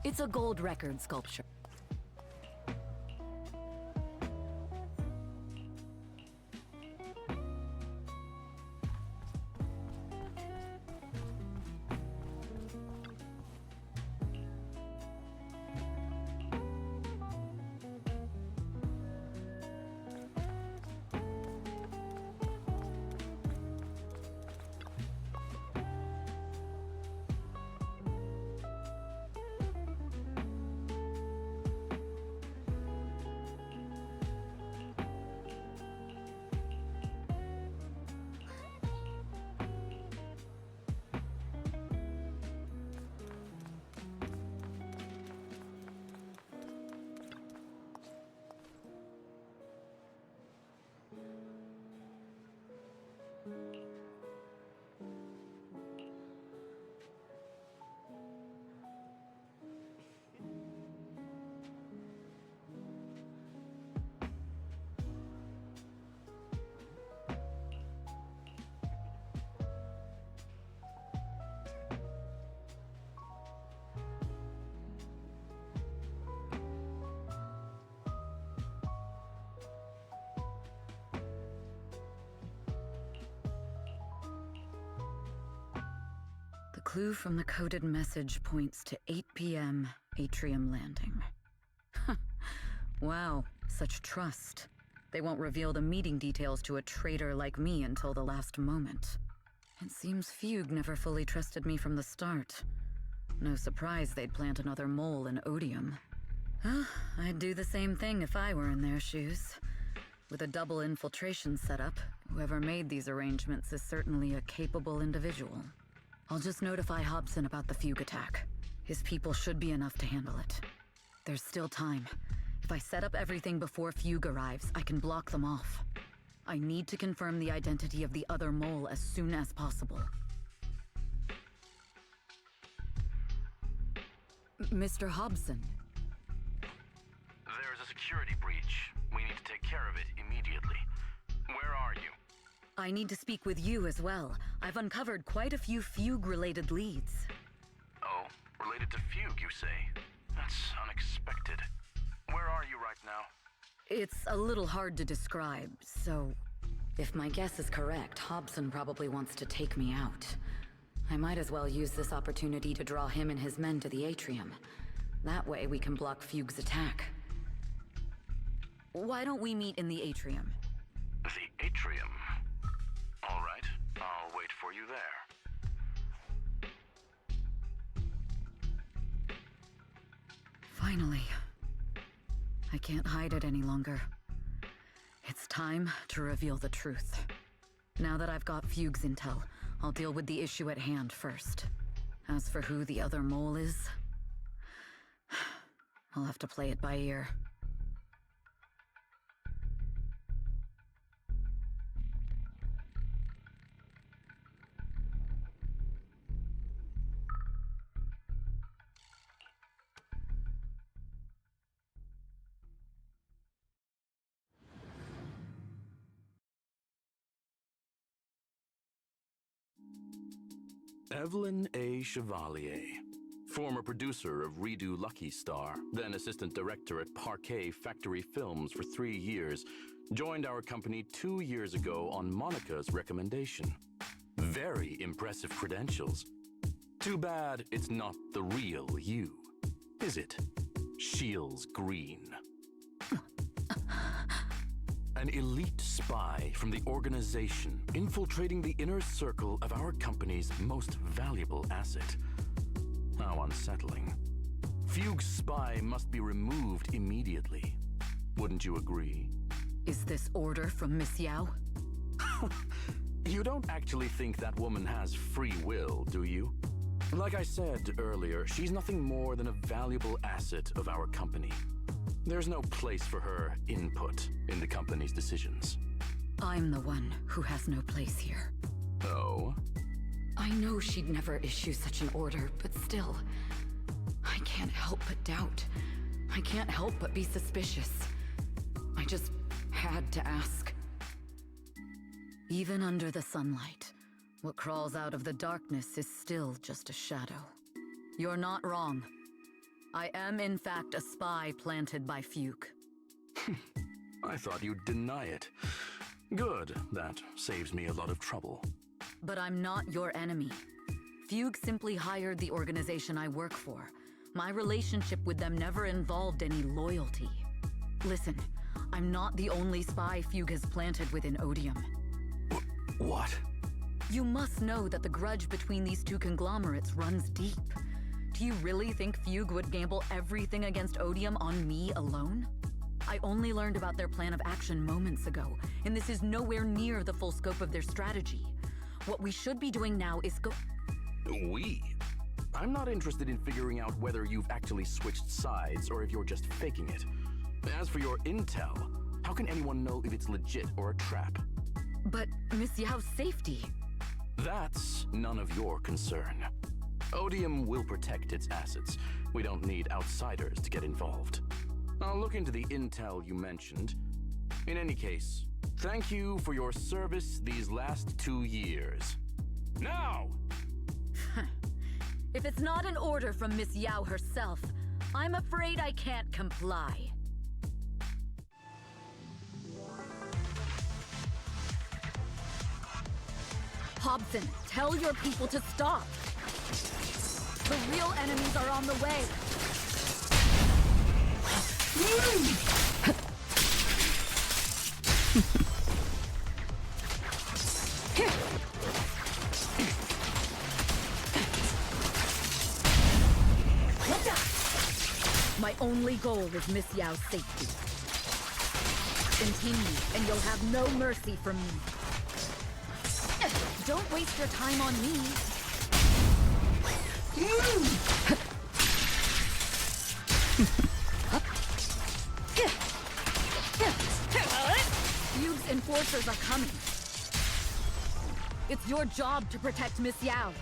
It's a gold record sculpture. clue from the coded message points to 8 p.m. Atrium Landing. Wow, such trust. They won't reveal the meeting details to a traitor like me until the last moment. It seems Fugue never fully trusted me from the start. No surprise they'd plant another mole in Odium. I'd do the same thing if I were in their shoes. With a double infiltration setup, whoever made these arrangements is certainly a capable individual. I'll just notify Hobson about the Fugue attack. His people should be enough to handle it. There's still time. If I set up everything before Fugue arrives, I can block them off. I need to confirm the identity of the other mole as soon as possible. Mr. Hobson. There's a security breach. We need to take care of it immediately. Where are you? I need to speak with you as well. I've uncovered quite a few Fugue-related leads. Oh, related to Fugue, you say? That's unexpected. Where are you right now? It's a little hard to describe, so... If my guess is correct, Hobson probably wants to take me out. I might as well use this opportunity to draw him and his men to the Atrium. That way we can block Fugue's attack. Why don't we meet in the Atrium? The Atrium? All right, I'll wait for you there. Finally. I can't hide it any longer. It's time to reveal the truth. Now that I've got Fugue's intel, I'll deal with the issue at hand first. As for who the other mole is, I'll have to play it by ear. Evelyn A. Chevalier, former producer of Redo Lucky Star, then assistant director at Parquet Factory Films for 3 years, joined our company 2 years ago on Monica's recommendation. Very impressive credentials. Too bad it's not the real you, is it? Shields Green. An elite spy from the organization infiltrating the inner circle of our company's most valuable asset. How unsettling. Fugue's spy must be removed immediately. Wouldn't you agree? Is this order from Miss Yao? You don't actually think that woman has free will, do you? Like I said earlier, she's nothing more than a valuable asset of our company. There's no place for her input in the company's decisions. I'm the one who has no place here. Oh? I know she'd never issue such an order, but still, I can't help but doubt. I can't help but be suspicious. I just had to ask. Even under the sunlight, what crawls out of the darkness is still just a shadow. You're not wrong. I am, in fact, a spy planted by Fugue. I thought you'd deny it. Good, that saves me a lot of trouble. But I'm not your enemy. Fugue simply hired the organization I work for. My relationship with them never involved any loyalty. Listen, I'm not the only spy Fugue has planted within Odium. What? You must know that the grudge between these two conglomerates runs deep. Do you really think Fugue would gamble everything against Odium on me alone? I only learned about their plan of action moments ago, and this is nowhere near the full scope of their strategy. What we should be doing now is We? I'm not interested in figuring out whether you've actually switched sides or if you're just faking it. As for your intel, how can anyone know if it's legit or a trap? But Miss Yao's safety... That's none of your concern. Odium will protect its assets. We don't need outsiders to get involved. I'll look into the intel you mentioned. In any case, thank you for your service these last 2 years. Now! If it's not an order from Miss Yao herself, I'm afraid I can't comply. Hobson, tell your people to stop! The real enemies are on the way. My only goal is Miss Yao's safety. Continue, and you'll have no mercy from me. Don't waste your time on me. Fugue's enforcers are coming. It's your job to protect Miss Yao.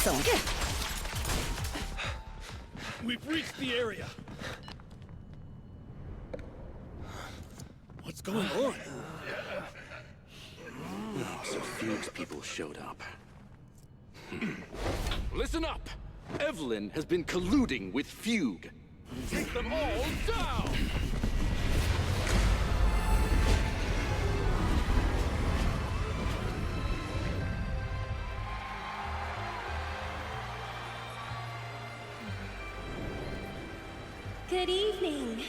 So. We've reached the area. What's going on? Oh, so Fugue's people showed up. Listen up! Evelyn has been colluding with Fugue. Take them all down! Good evening.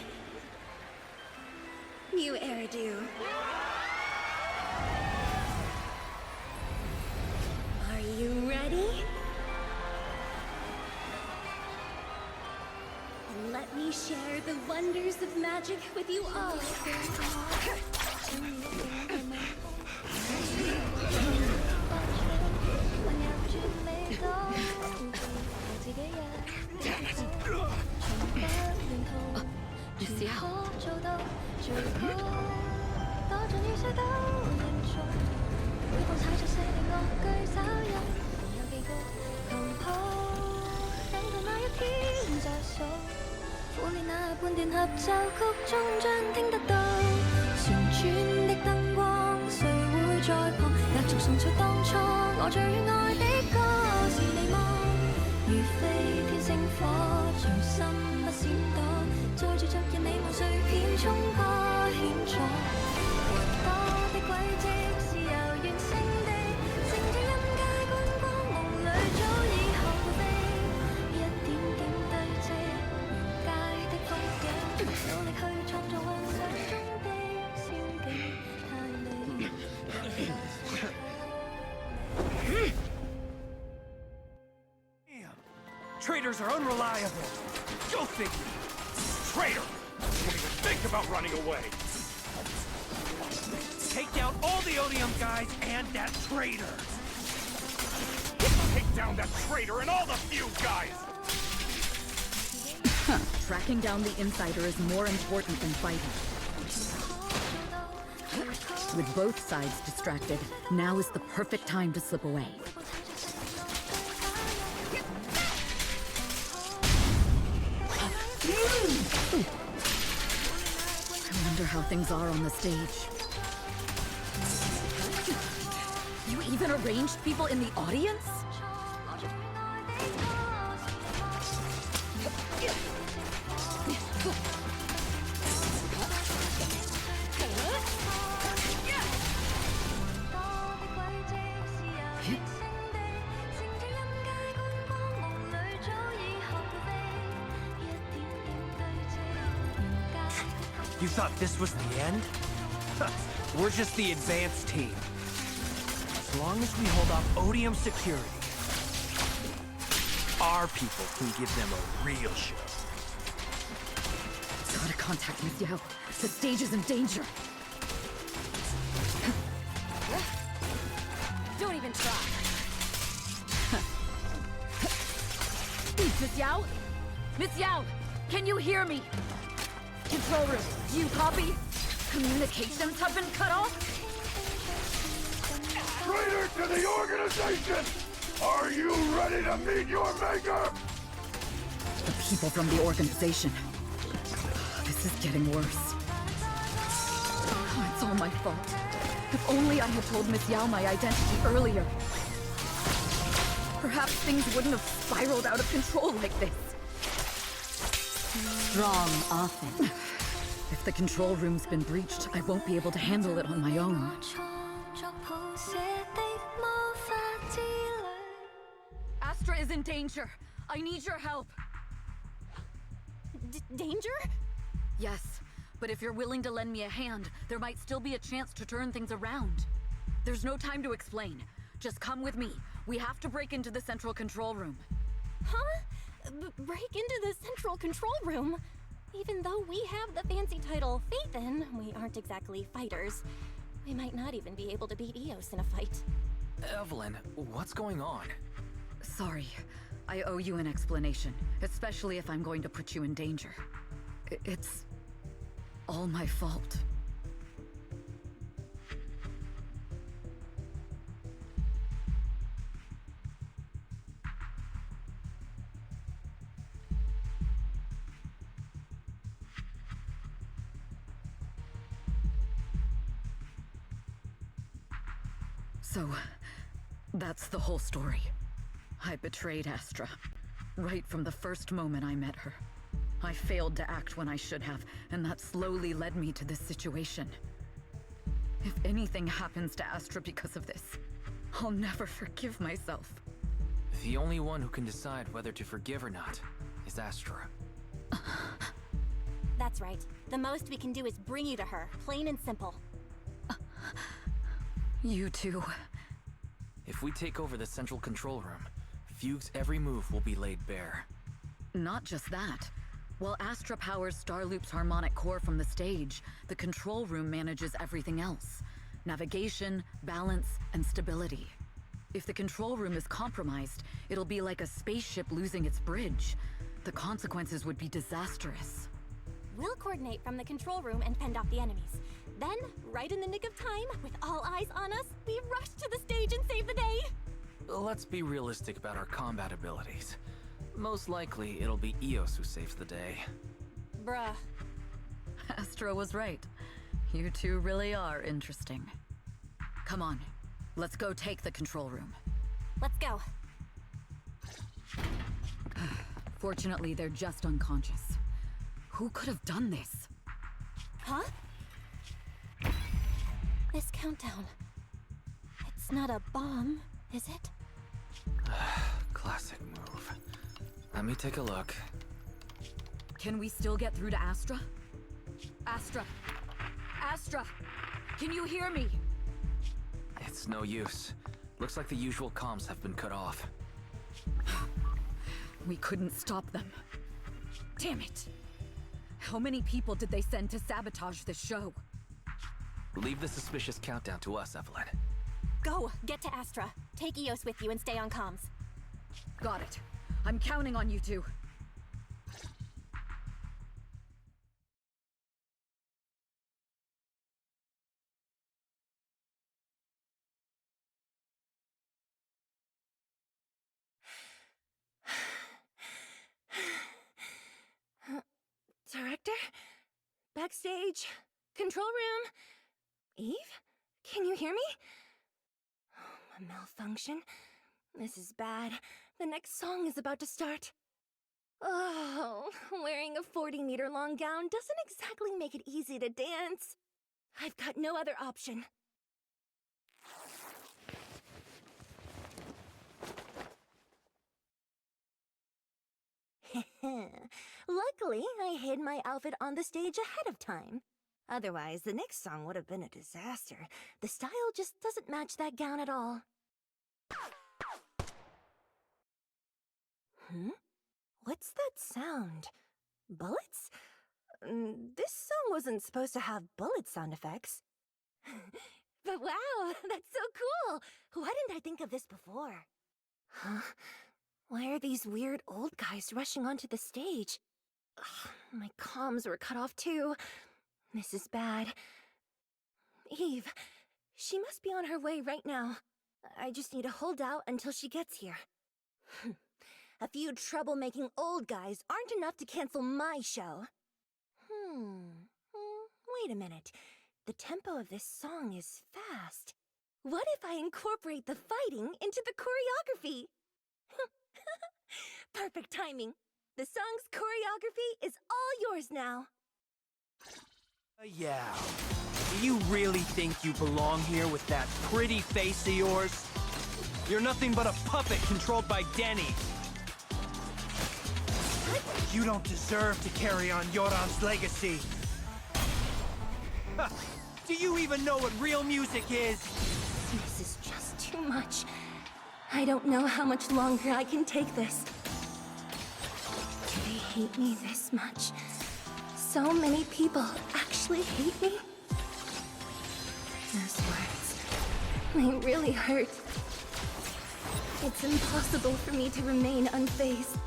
New Eridu. Are you ready? And let me share the wonders of magic with you all. Damn it! Miss Yao. Traitors are unreliable. Go figure. Traitor! Don't even think about running away. Take down all the Odium guys and that traitor. Take down that traitor and all the Fugue guys. Tracking down the insider is more important than fighting. With both sides distracted, now is the perfect time to slip away. I wonder how things are on the stage. You even arranged people in the audience? You thought this was the end? We're just the advanced team. As long as we hold off Odium security, our people can give them a real show. Gotta contact Miss Yao. The stage is in danger. Don't even try. Miss Yao? Miss Yao, can you hear me? Control room, do you copy? Communications have been cut off? Traitor to the organization! Are you ready to meet your maker? The people from the organization. This is getting worse. Oh, it's all my fault. If only I had told Miss Yao my identity earlier. Perhaps things wouldn't have spiraled out of control like this. Strong often. If the control room's been breached, I won't be able to handle it on my own. Astra is in danger. I need your help. Danger? Yes, but if you're willing to lend me a hand, there might still be a chance to turn things around. There's no time to explain. Just come with me. We have to break into the central control room. Huh? Break into the central control room? Even though we have the fancy title Phaethon, we aren't exactly fighters. We might not even be able to beat Eos in a fight. Evelyn, what's going on? Sorry. I owe you an explanation, especially if I'm going to put you in danger. It's all my fault. So, that's the whole story. I betrayed Astra, right from the first moment I met her. I failed to act when I should have, and that slowly led me to this situation. If anything happens to Astra because of this, I'll never forgive myself. The only one who can decide whether to forgive or not is Astra. That's right. The most we can do is bring you to her, plain and simple. You too. If we take over the central control room, Fugue's every move will be laid bare. Not just that. While Astra powers Starloop's harmonic core from the stage, the control room manages everything else. Navigation, balance, and stability. If the control room is compromised, it'll be like a spaceship losing its bridge. The consequences would be disastrous. We'll coordinate from the control room and fend off the enemies. Then, right in the nick of time, with all eyes on us, we rush to the stage and save the day! Let's be realistic about our combat abilities. Most likely, it'll be Eos who saves the day. Bruh. Astra was right. You two really are interesting. Come on, let's go take the control room. Let's go. Fortunately, they're just unconscious. Who could have done this? Huh? This countdown. It's not a bomb, is it? Classic move. Let me take a look. Can we still get through to Astra? Astra! Astra! Can you hear me? It's no use. Looks like the usual comms have been cut off. We couldn't stop them. Damn it! How many people did they send to sabotage this show? Leave the suspicious countdown to us, Evelyn. Go! Get to Astra. Take Eos with you and stay on comms. Got it. I'm counting on you two. Director? Backstage? Control room? Eve? Can you hear me? A malfunction? This is bad. The next song is about to start. Oh, wearing a 40-meter long gown doesn't exactly make it easy to dance. I've got no other option. Luckily, I hid my outfit on the stage ahead of time. Otherwise, the next song would have been a disaster. The style just doesn't match that gown at all. What's that sound? Bullets? This song wasn't supposed to have bullet sound effects. But wow, that's so cool! Why didn't I think of this before? Huh? Why are these weird old guys rushing onto the stage? Ugh, my comms were cut off too. This is bad. Eve, she must be on her way right now. I just need to hold out until she gets here. A few troublemaking old guys aren't enough to cancel my show. Wait a minute. The tempo of this song is fast. What if I incorporate the fighting into the choreography? Perfect timing. The song's choreography is all yours now. Yeah. Do you really think you belong here with that pretty face of yours? You're nothing but a puppet controlled by Denny. You don't deserve to carry on Yoran's legacy. Do you even know what real music is? This is just too much. I don't know how much longer I can take this. Do they hate me this much? So many people actually hate me? Those words, they really hurt. It's impossible for me to remain unfazed.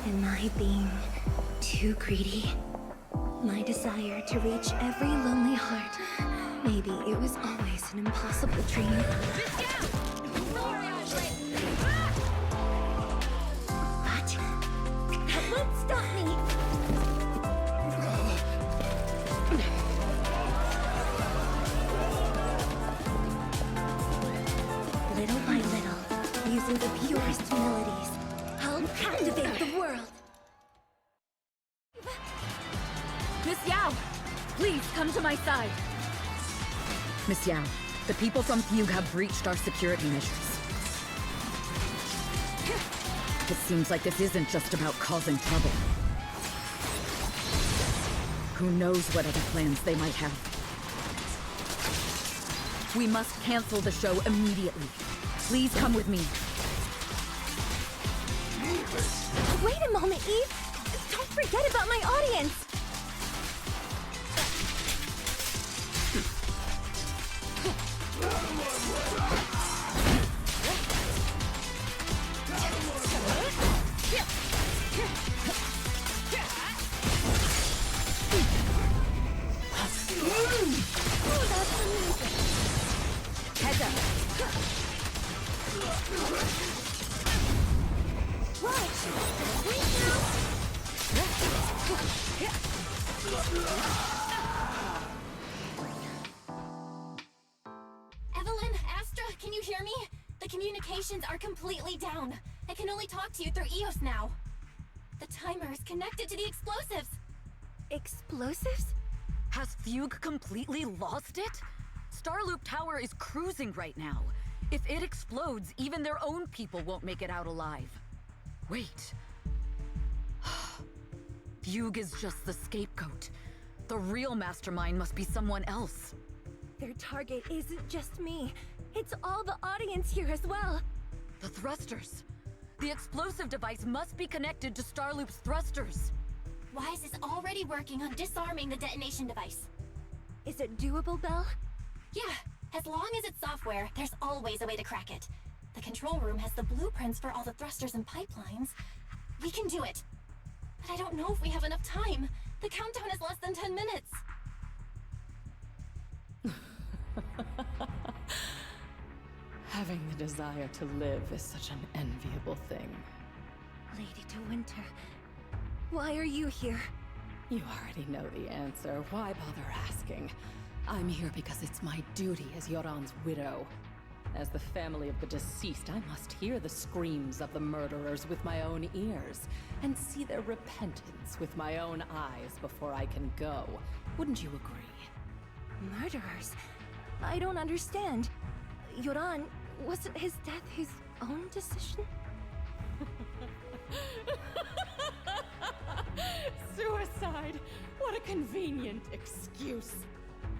Am I being too greedy? My desire to reach every lonely heart. Maybe it was always an impossible dream. But that won't stop me. Little by little, using the purest melodies, I'll captivate the world. Miss Yao, please come to my side. Miss Yao, the people from Fugue have breached our security measures. It seems like this isn't just about causing trouble. Who knows what other plans they might have. We must cancel the show immediately. Please come with me. Wait a moment, Eve! Don't forget about my audience! Heads up. Evelyn, Astra, can you hear me? The communications are completely down. I can only talk to you through EOS now. The timer is connected to the explosives. Explosives? Has Fugue completely lost it? Starloop Tower is cruising right now. If it explodes, even their own people won't make it out alive. Wait. Fugue is just the scapegoat. The real mastermind must be someone else. Their target isn't just me. It's all the audience here as well. The thrusters. The explosive device must be connected to Starloop's thrusters. Wise is already working on disarming the detonation device. Is it doable, Belle? Yeah, as long as it's software, there's always a way to crack it. The control room has the blueprints for all the thrusters and pipelines. We can do it. But I don't know if we have enough time. The countdown is less than 10 minutes. Having the desire to live is such an enviable thing. Lady De Winter, why are you here? You already know the answer. Why bother asking? I'm here because it's my duty as Yoran's widow. As the family of the deceased, I must hear the screams of the murderers with my own ears, and see their repentance with my own eyes before I can go. Wouldn't you agree? Murderers? I don't understand. Yoran, wasn't his death his own decision? Suicide! What a convenient excuse.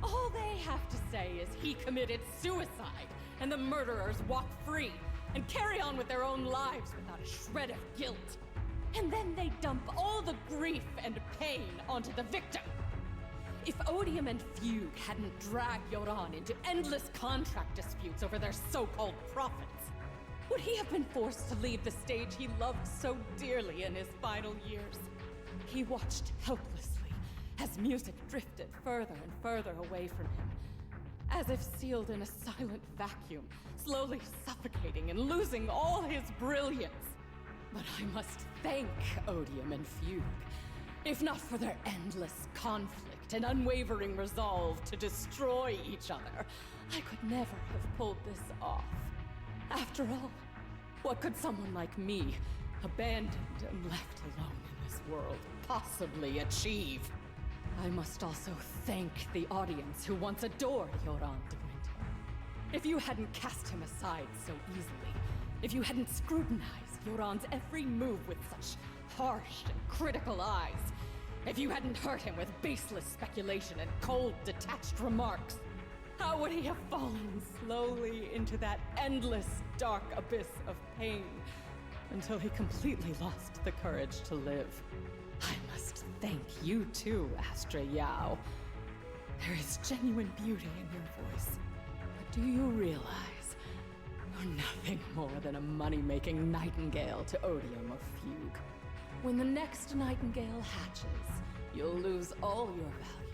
All they have to say is he committed suicide, and the murderers walk free and carry on with their own lives without a shred of guilt. And then they dump all the grief and pain onto the victim. If Odium and Fugue hadn't dragged Yoran into endless contract disputes over their so-called profits, would he have been forced to leave the stage he loved so dearly in his final years? He watched helplessly as music drifted further and further away from him, as if sealed in a silent vacuum, slowly suffocating and losing all his brilliance. But I must thank Odium and Fugue. If not for their endless conflict, an unwavering resolve to destroy each other, I could never have pulled this off. After all, what could someone like me, abandoned and left alone in this world, possibly achieve? I must also thank the audience who once adored Yoran de Winter. If you hadn't cast him aside so easily, if you hadn't scrutinized Yoran's every move with such harsh and critical eyes, if you hadn't hurt him with baseless speculation and cold, detached remarks, how would he have fallen slowly into that endless, dark abyss of pain until he completely lost the courage to live? I must thank you too, Astra Yao. There is genuine beauty in your voice. But do you realize you're nothing more than a money-making nightingale to Odium or Fugue? When the next nightingale hatches, you'll lose all your value,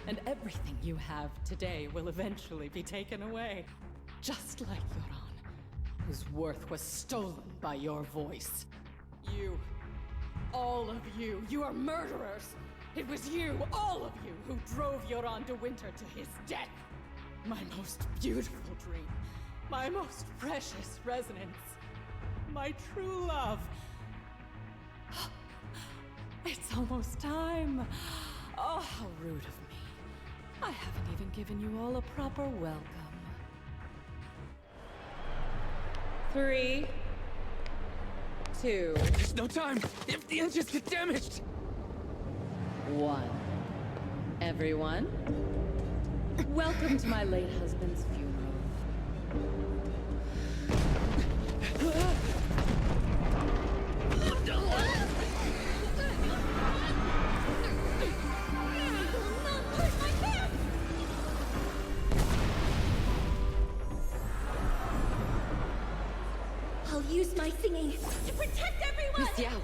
and everything you have today will eventually be taken away. Just like Yoran, whose worth was stolen by your voice. You, all of you, you are murderers! It was you, all of you, who drove Yoran de Winter to his death! My most beautiful dream, my most precious resonance, my true love. It's almost time. Oh, how rude of me. I haven't even given you all a proper welcome. 3, 2, There's no time! If the engines get damaged! 1. Everyone, welcome to my late husband's funeral. I'll use my singing to protect everyone! Miss Yao!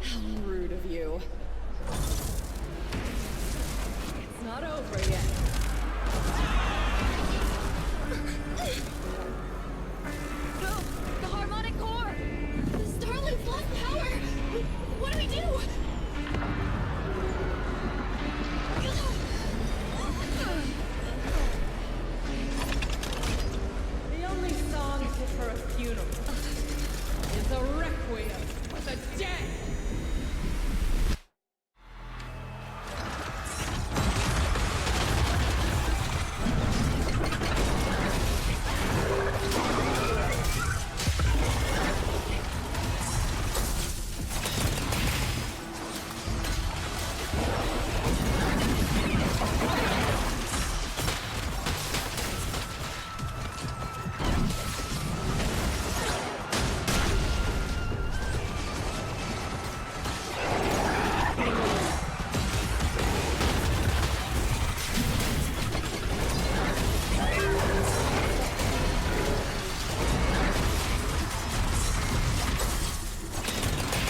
How rude of you. It's not over yet. No! The harmonic core! The Starlight's lost power! What do we do? The only song fit for a funeral is a requiem for the dead!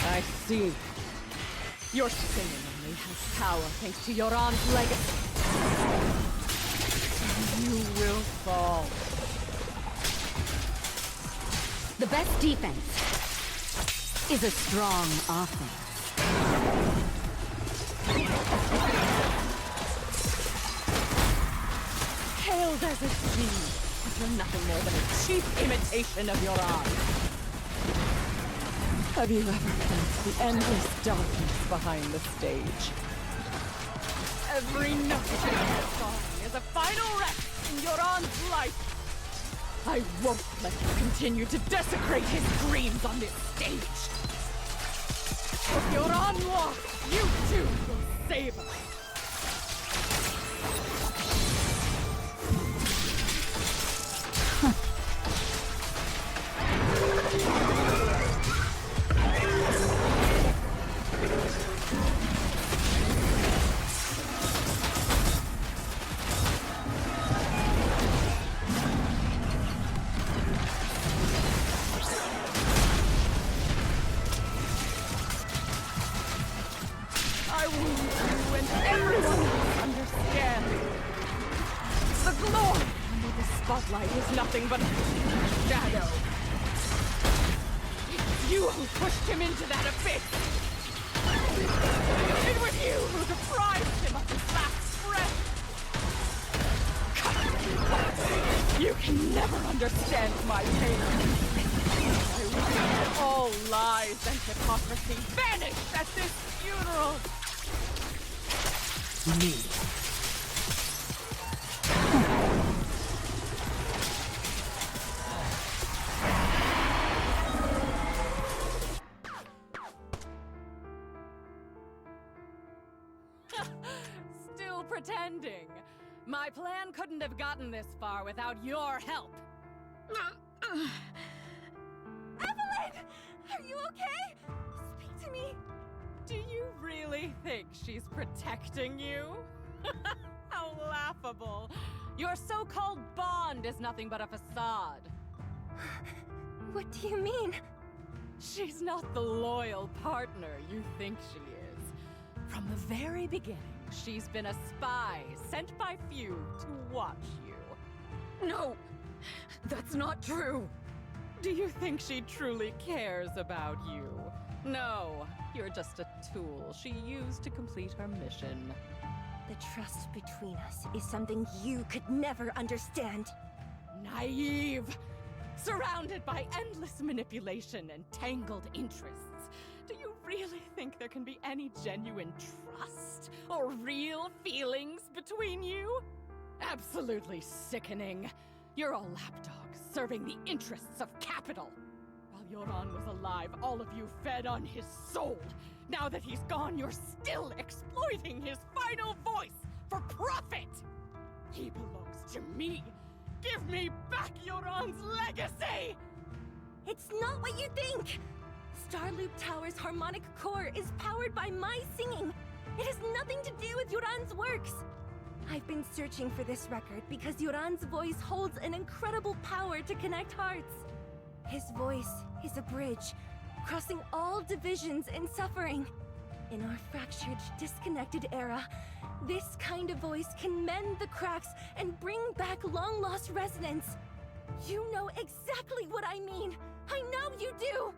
I see. Your singing only has power thanks to Yoran's legacy. You will fall. The best defense is a strong offense. Hailed as a genius, you're nothing more than a cheap imitation of Yoran. Have you ever felt the endless darkness behind the stage? Every note of your song is a final rest in Yoran's life. I won't let you continue to desecrate his dreams on this stage. If Yoran walks, you too will save us. I will you and everyone else understand. The glory under the spotlight is nothing but a shadow. It's you who pushed him into that abyss. It was you who deprived him of his last breath! You can never understand my pain. I wish that all lies and hypocrisy vanished at this funeral! Me. Still pretending. My plan couldn't have gotten this far without your help. Evelyn! Are you okay? Speak to me. Do you really think she's protecting you? How laughable. Your so-called bond is nothing but a facade. What do you mean? She's not the loyal partner you think she is. From the very beginning, she's been a spy sent by few to watch you. No, that's not true. Do you think she truly cares about you? No, you're just a tool she used to complete her mission. The trust between us is something you could never understand. Naive! Surrounded by endless manipulation and tangled interests. Do you really think there can be any genuine trust or real feelings between you? Absolutely sickening. You're all lapdogs serving the interests of capital. While Yoran was alive, all of you fed on his soul. Now that he's gone, you're still exploiting his final voice for profit! He belongs to me! Give me back Yoran's legacy! It's not what you think! Starloop Tower's harmonic core is powered by my singing! It has nothing to do with Yoran's works! I've been searching for this record because Yoran's voice holds an incredible power to connect hearts. His voice is a bridge, crossing all divisions and suffering. In our fractured, disconnected era, this kind of voice can mend the cracks and bring back long-lost resonance. You know exactly what I mean! I know you do!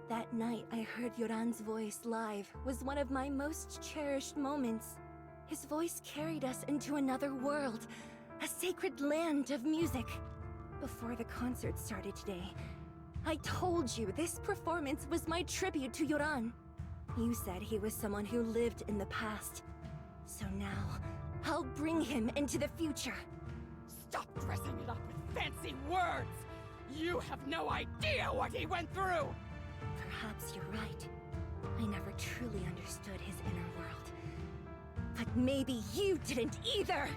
That night I heard Yoran's voice live was one of my most cherished moments. His voice carried us into another world, a sacred land of music. Before the concert started today, I told you this performance was my tribute to Yoran. You said he was someone who lived in the past. So now, I'll bring him into the future. Stop dressing it up with fancy words! You have no idea what he went through! Perhaps you're right. I never truly understood his inner world. But maybe you didn't either!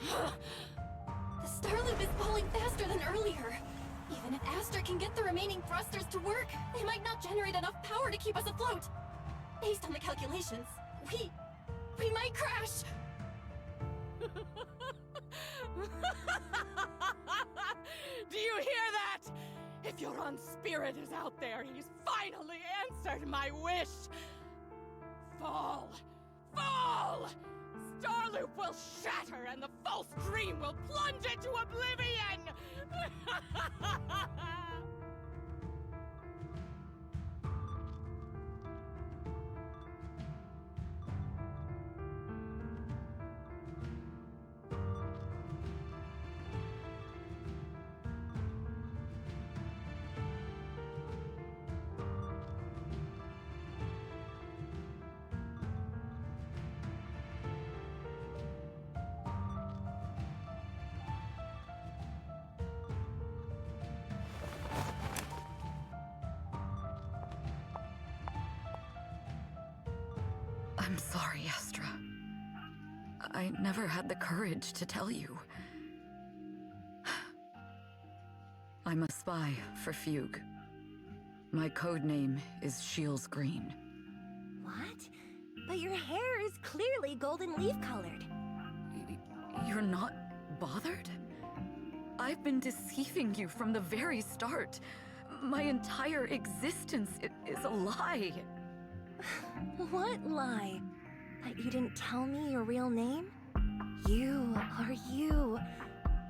The Starloop is falling faster than earlier. Even if Astra can get the remaining thrusters to work, they might not generate enough power to keep us afloat. Based on the calculations, we might crash. Do you hear that? If Yoran's spirit is out there, he's finally answered my wish. Fall! Fall! Starloop will shatter and the false dream will plunge into oblivion! I'm sorry, Astra. I never had the courage to tell you. I'm a spy for Fugue. My code name is Shields Green. What? But your hair is clearly golden leaf-colored. You're not bothered? I've been deceiving you from the very start. My entire existence is a lie. What lie? That you didn't tell me your real name? You are you.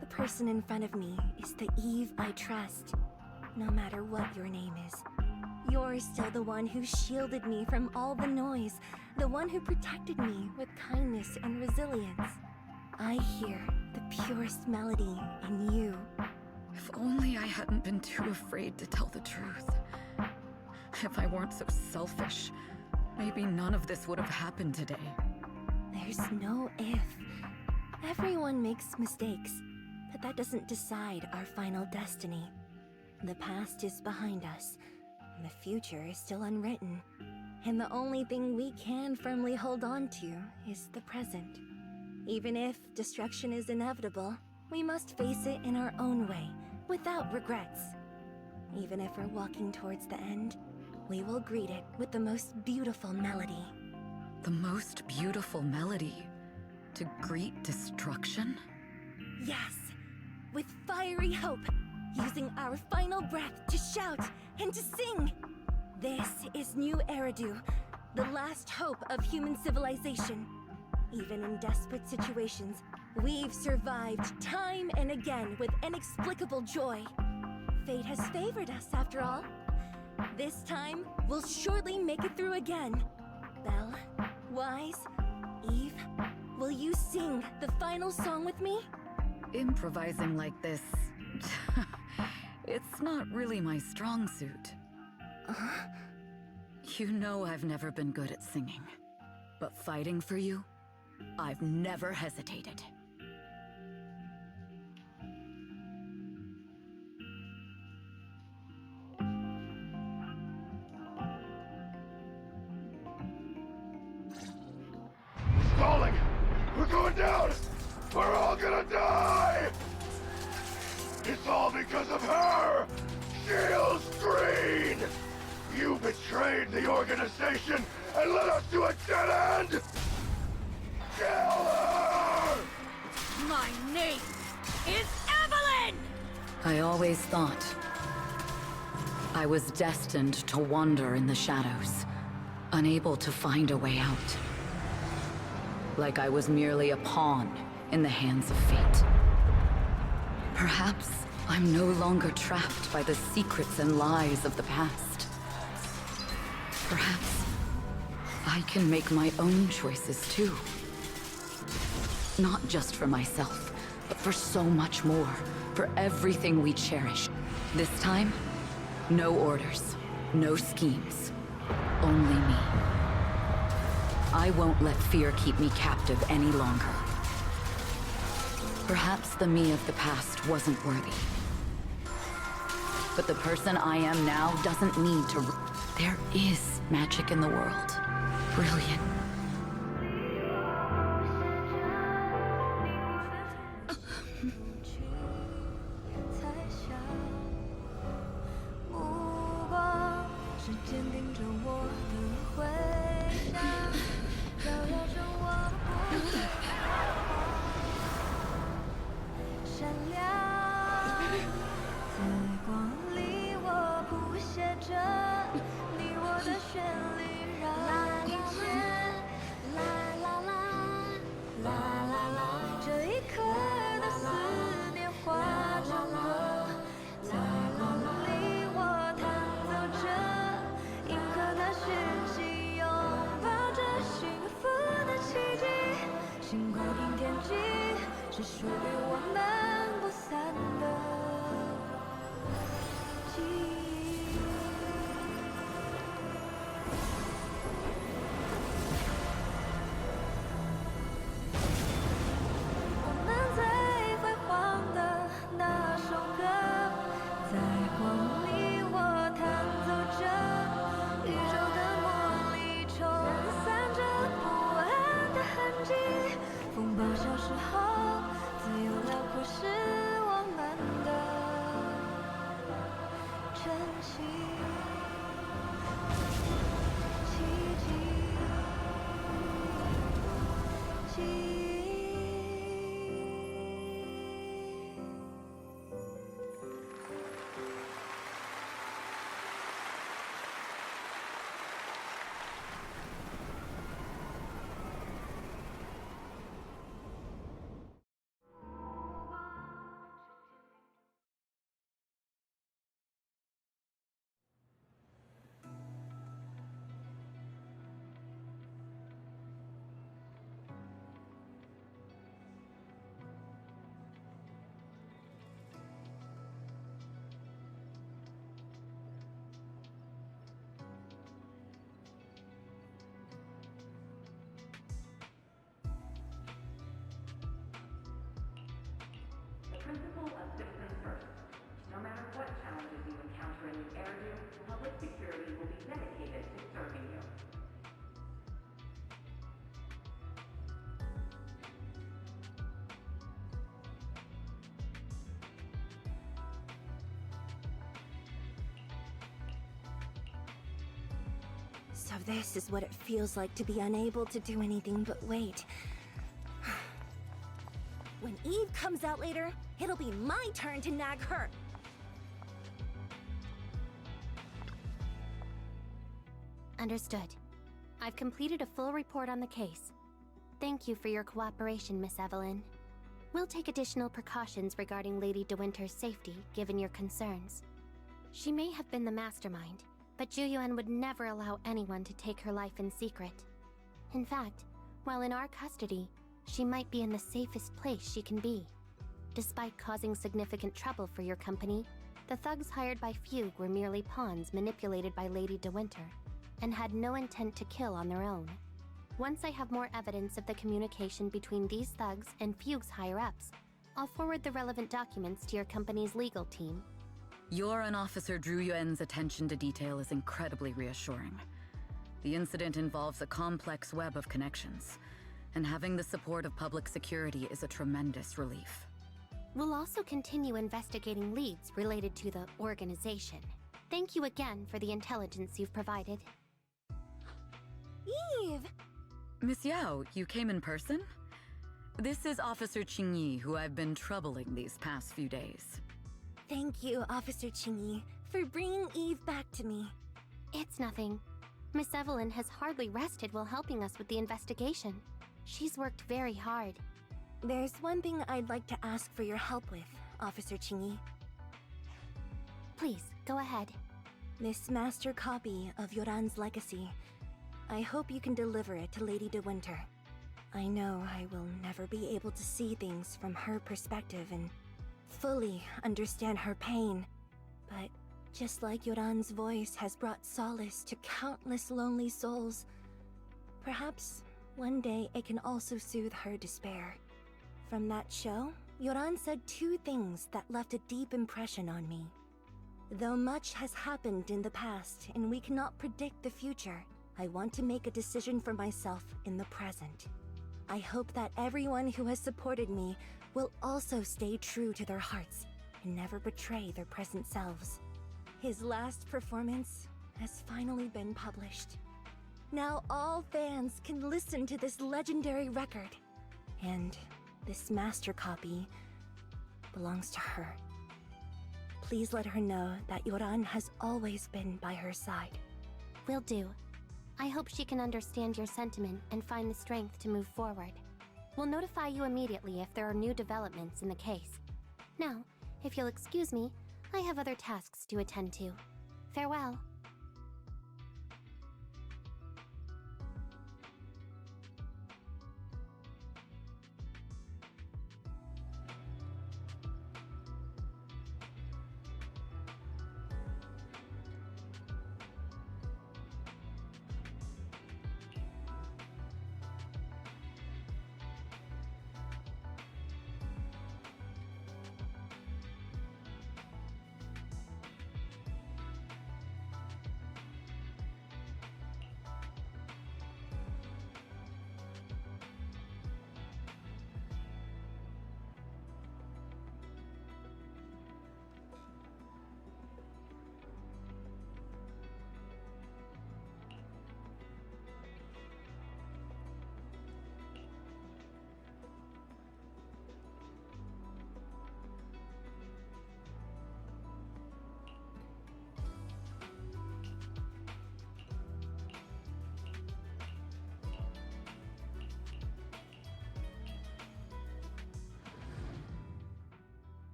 The person in front of me is the Eve I trust, no matter what your name is. You're still the one who shielded me from all the noise, the one who protected me with kindness and resilience. I hear the purest melody in you. If only I hadn't been too afraid to tell the truth. If I weren't so selfish, maybe none of this would have happened today. There's no if. Everyone makes mistakes, but that doesn't decide our final destiny. The past is behind us, and the future is still unwritten. And the only thing we can firmly hold on to is the present. Even if destruction is inevitable, we must face it in our own way, without regrets. Even if we're walking towards the end, we will greet it with the most beautiful melody. The most beautiful melody? To greet destruction? Yes, with fiery hope, using our final breath to shout and to sing. This is New Eridu, the last hope of human civilization. Even in desperate situations, we've survived time and again with inexplicable joy. Fate has favored us after all. This time, we'll surely make it through again. Belle, Wise, Eve, will you sing the final song with me? Improvising like this... it's not really my strong suit. You know I've never been good at singing. But fighting for you, I've never hesitated. Falling! We're going down! We're all gonna die! It's all because of her! Shields Green! You betrayed the organization and led us to a dead end! Kill her! My name is Evelyn! I always thought I was destined to wander in the shadows, unable to find a way out. Like I was merely a pawn in the hands of fate. Perhaps I'm no longer trapped by the secrets and lies of the past. Perhaps I can make my own choices too. Not just for myself, but for so much more, for everything we cherish. This time, no orders, no schemes, only me. I won't let fear keep me captive any longer. Perhaps the me of the past wasn't worthy. But the person I am now doesn't need to... There is magic in the world. Brilliant. Mediterranean area, public security will be dedicated to serving you. So this is what it feels like to be unable to do anything but wait. When Eve comes out later, it'll be my turn to nag her. Understood. I've completed a full report on the case. Thank you for your cooperation, Miss Evelyn. We'll take additional precautions regarding Lady De Winter's safety, given your concerns. She may have been the mastermind, but Juyuan would never allow anyone to take her life in secret. In fact, while in our custody, she might be in the safest place she can be. Despite causing significant trouble for your company, the thugs hired by Fugue were merely pawns manipulated by Lady De Winter, and had no intent to kill on their own. Once I have more evidence of the communication between these thugs and Fugue's higher-ups, I'll forward the relevant documents to your company's legal team. Your and Officer Zhu Yuan's attention to detail is incredibly reassuring. The incident involves a complex web of connections, and having the support of public security is a tremendous relief. We'll also continue investigating leads related to the organization. Thank you again for the intelligence you've provided. Eve! Miss Yao, you came in person? This is Officer Qingyi, who I've been troubling these past few days. Thank you, Officer Qingyi, for bringing Eve back to me. It's nothing. Miss Evelyn has hardly rested while helping us with the investigation. She's worked very hard. There's one thing I'd like to ask for your help with, Officer Qingyi. Please, go ahead. This master copy of Yoran's legacy. I hope you can deliver it to Lady De Winter. I know I will never be able to see things from her perspective and fully understand her pain. But just like Yoran's voice has brought solace to countless lonely souls, perhaps one day it can also soothe her despair. From that show, Yoran said two things that left a deep impression on me. Though much has happened in the past and we cannot predict the future, I want to make a decision for myself in the present. I hope that everyone who has supported me will also stay true to their hearts and never betray their present selves. His last performance has finally been published. Now all fans can listen to this legendary record. And this master copy belongs to her. Please let her know that Yoran has always been by her side. Will do. I hope she can understand your sentiment and find the strength to move forward. We'll notify you immediately if there are new developments in the case. Now, if you'll excuse me, I have other tasks to attend to. Farewell.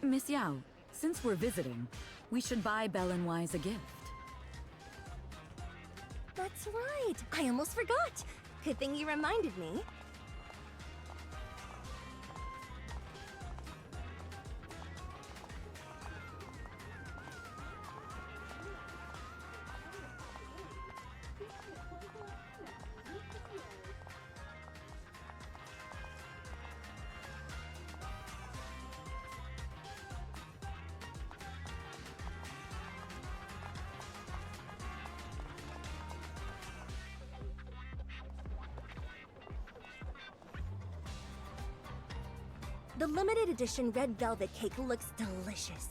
Miss Yao, since we're visiting, we should buy Belle and Wise a gift. That's right! I almost forgot! Good thing you reminded me. The limited edition red velvet cake looks delicious.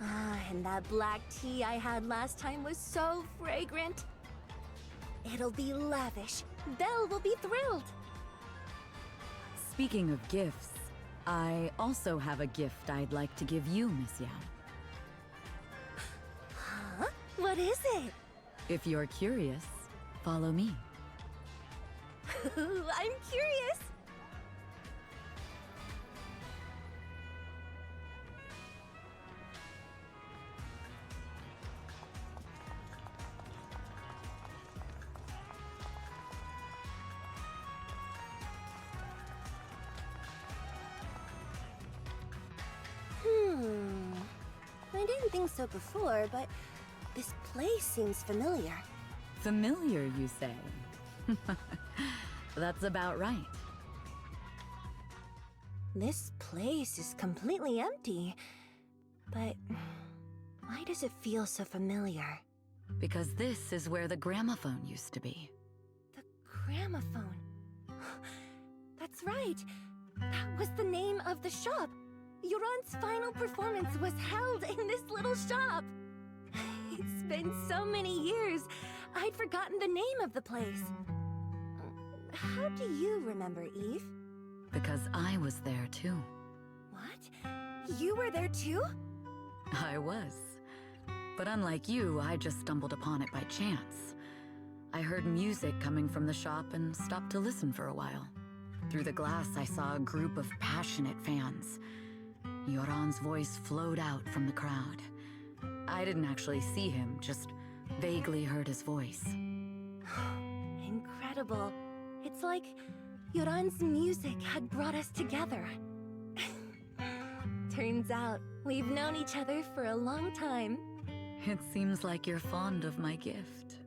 Ah, and that black tea I had last time was so fragrant. It'll be lavish. Belle will be thrilled. Speaking of gifts, I also have a gift I'd like to give you, Miss Yao. Huh? What is it? If you're curious, follow me. I'm curious. I didn't think so before, but this place seems familiar. Familiar, you say? That's about right. This place is completely empty. But why does it feel so familiar? Because this is where the gramophone used to be. The gramophone. That's right. That was the name of the shop. Yoran's final performance was held in this little shop. It's been so many years, I'd forgotten the name of the place. How do you remember, Eve? Because I was there too. What? You were there too? I was. But unlike you, I just stumbled upon it by chance. I heard music coming from the shop and stopped to listen for a while. Through the glass, I saw a group of passionate fans. Yoran's voice flowed out from the crowd. I didn't actually see him, just vaguely heard his voice. Incredible. It's like Yoran's music had brought us together. Turns out, we've known each other for a long time. It seems like you're fond of my gift.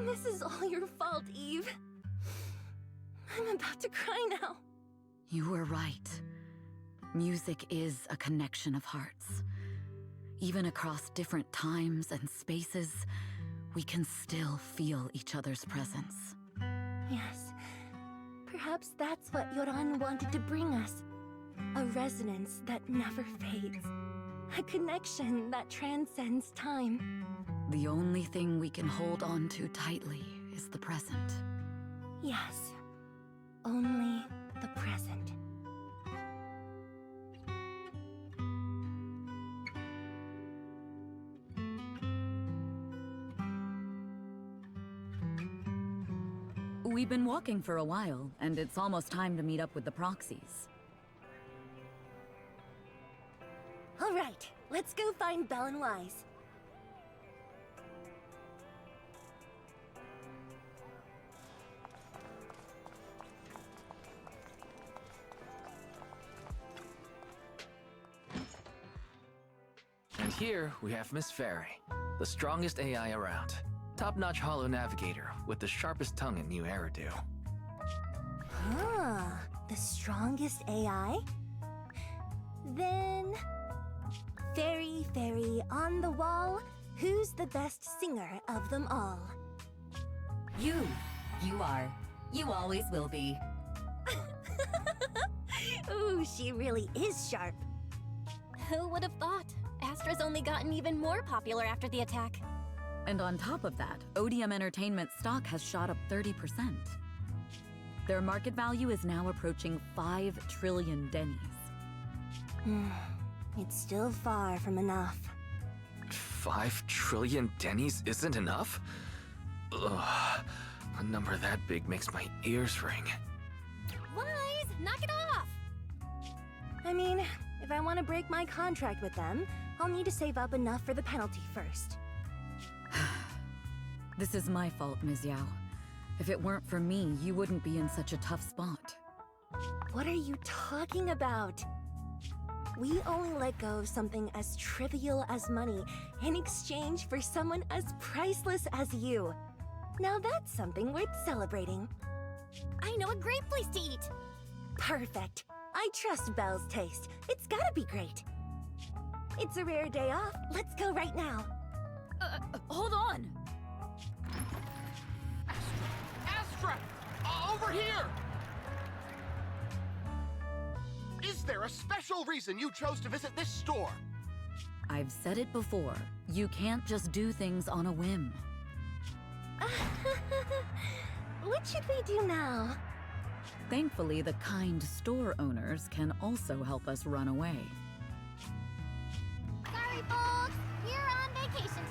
This is all your fault, Eve. I'm about to cry now. You were right. Music is a connection of hearts. Even across different times and spaces, we can still feel each other's presence. Yes. Perhaps that's what Yoran wanted to bring us. A resonance that never fades. A connection that transcends time. The only thing we can hold on to tightly is the present. Yes. Only the present. We've been walking for a while, and it's almost time to meet up with the proxies. All right, let's go find Belle and Wise. And here we have Miss Fairy, the strongest AI around. Top-notch holo navigator with the sharpest tongue in new Eridu. Ah, the strongest AI? Then... Fairy, fairy, on the wall, who's the best singer of them all? You. You are. You always will be. Ooh, she really is sharp. Who would have thought? Astra's only gotten even more popular after the attack. And on top of that, Odium Entertainment stock has shot up 30%. Their market value is now approaching 5 trillion dennies. It's still far from enough. 5 trillion dennies isn't enough? Ugh, a number that big makes my ears ring. Wise, knock it off! I mean, if I want to break my contract with them, I'll need to save up enough for the penalty first. This is my fault, Ms. Yao. If it weren't for me, you wouldn't be in such a tough spot. What are you talking about? We only let go of something as trivial as money in exchange for someone as priceless as you. Now that's something worth celebrating. I know a great place to eat! Perfect. I trust Belle's taste. It's gotta be great. It's a rare day off. Let's go right now. Hold on! Astra! Over here! there a special reason you chose to visit this store? I've said it before. You can't just do things on a whim. What should we do now? Thankfully, the kind store owners can also help us run away. Sorry, folks. We're on vacation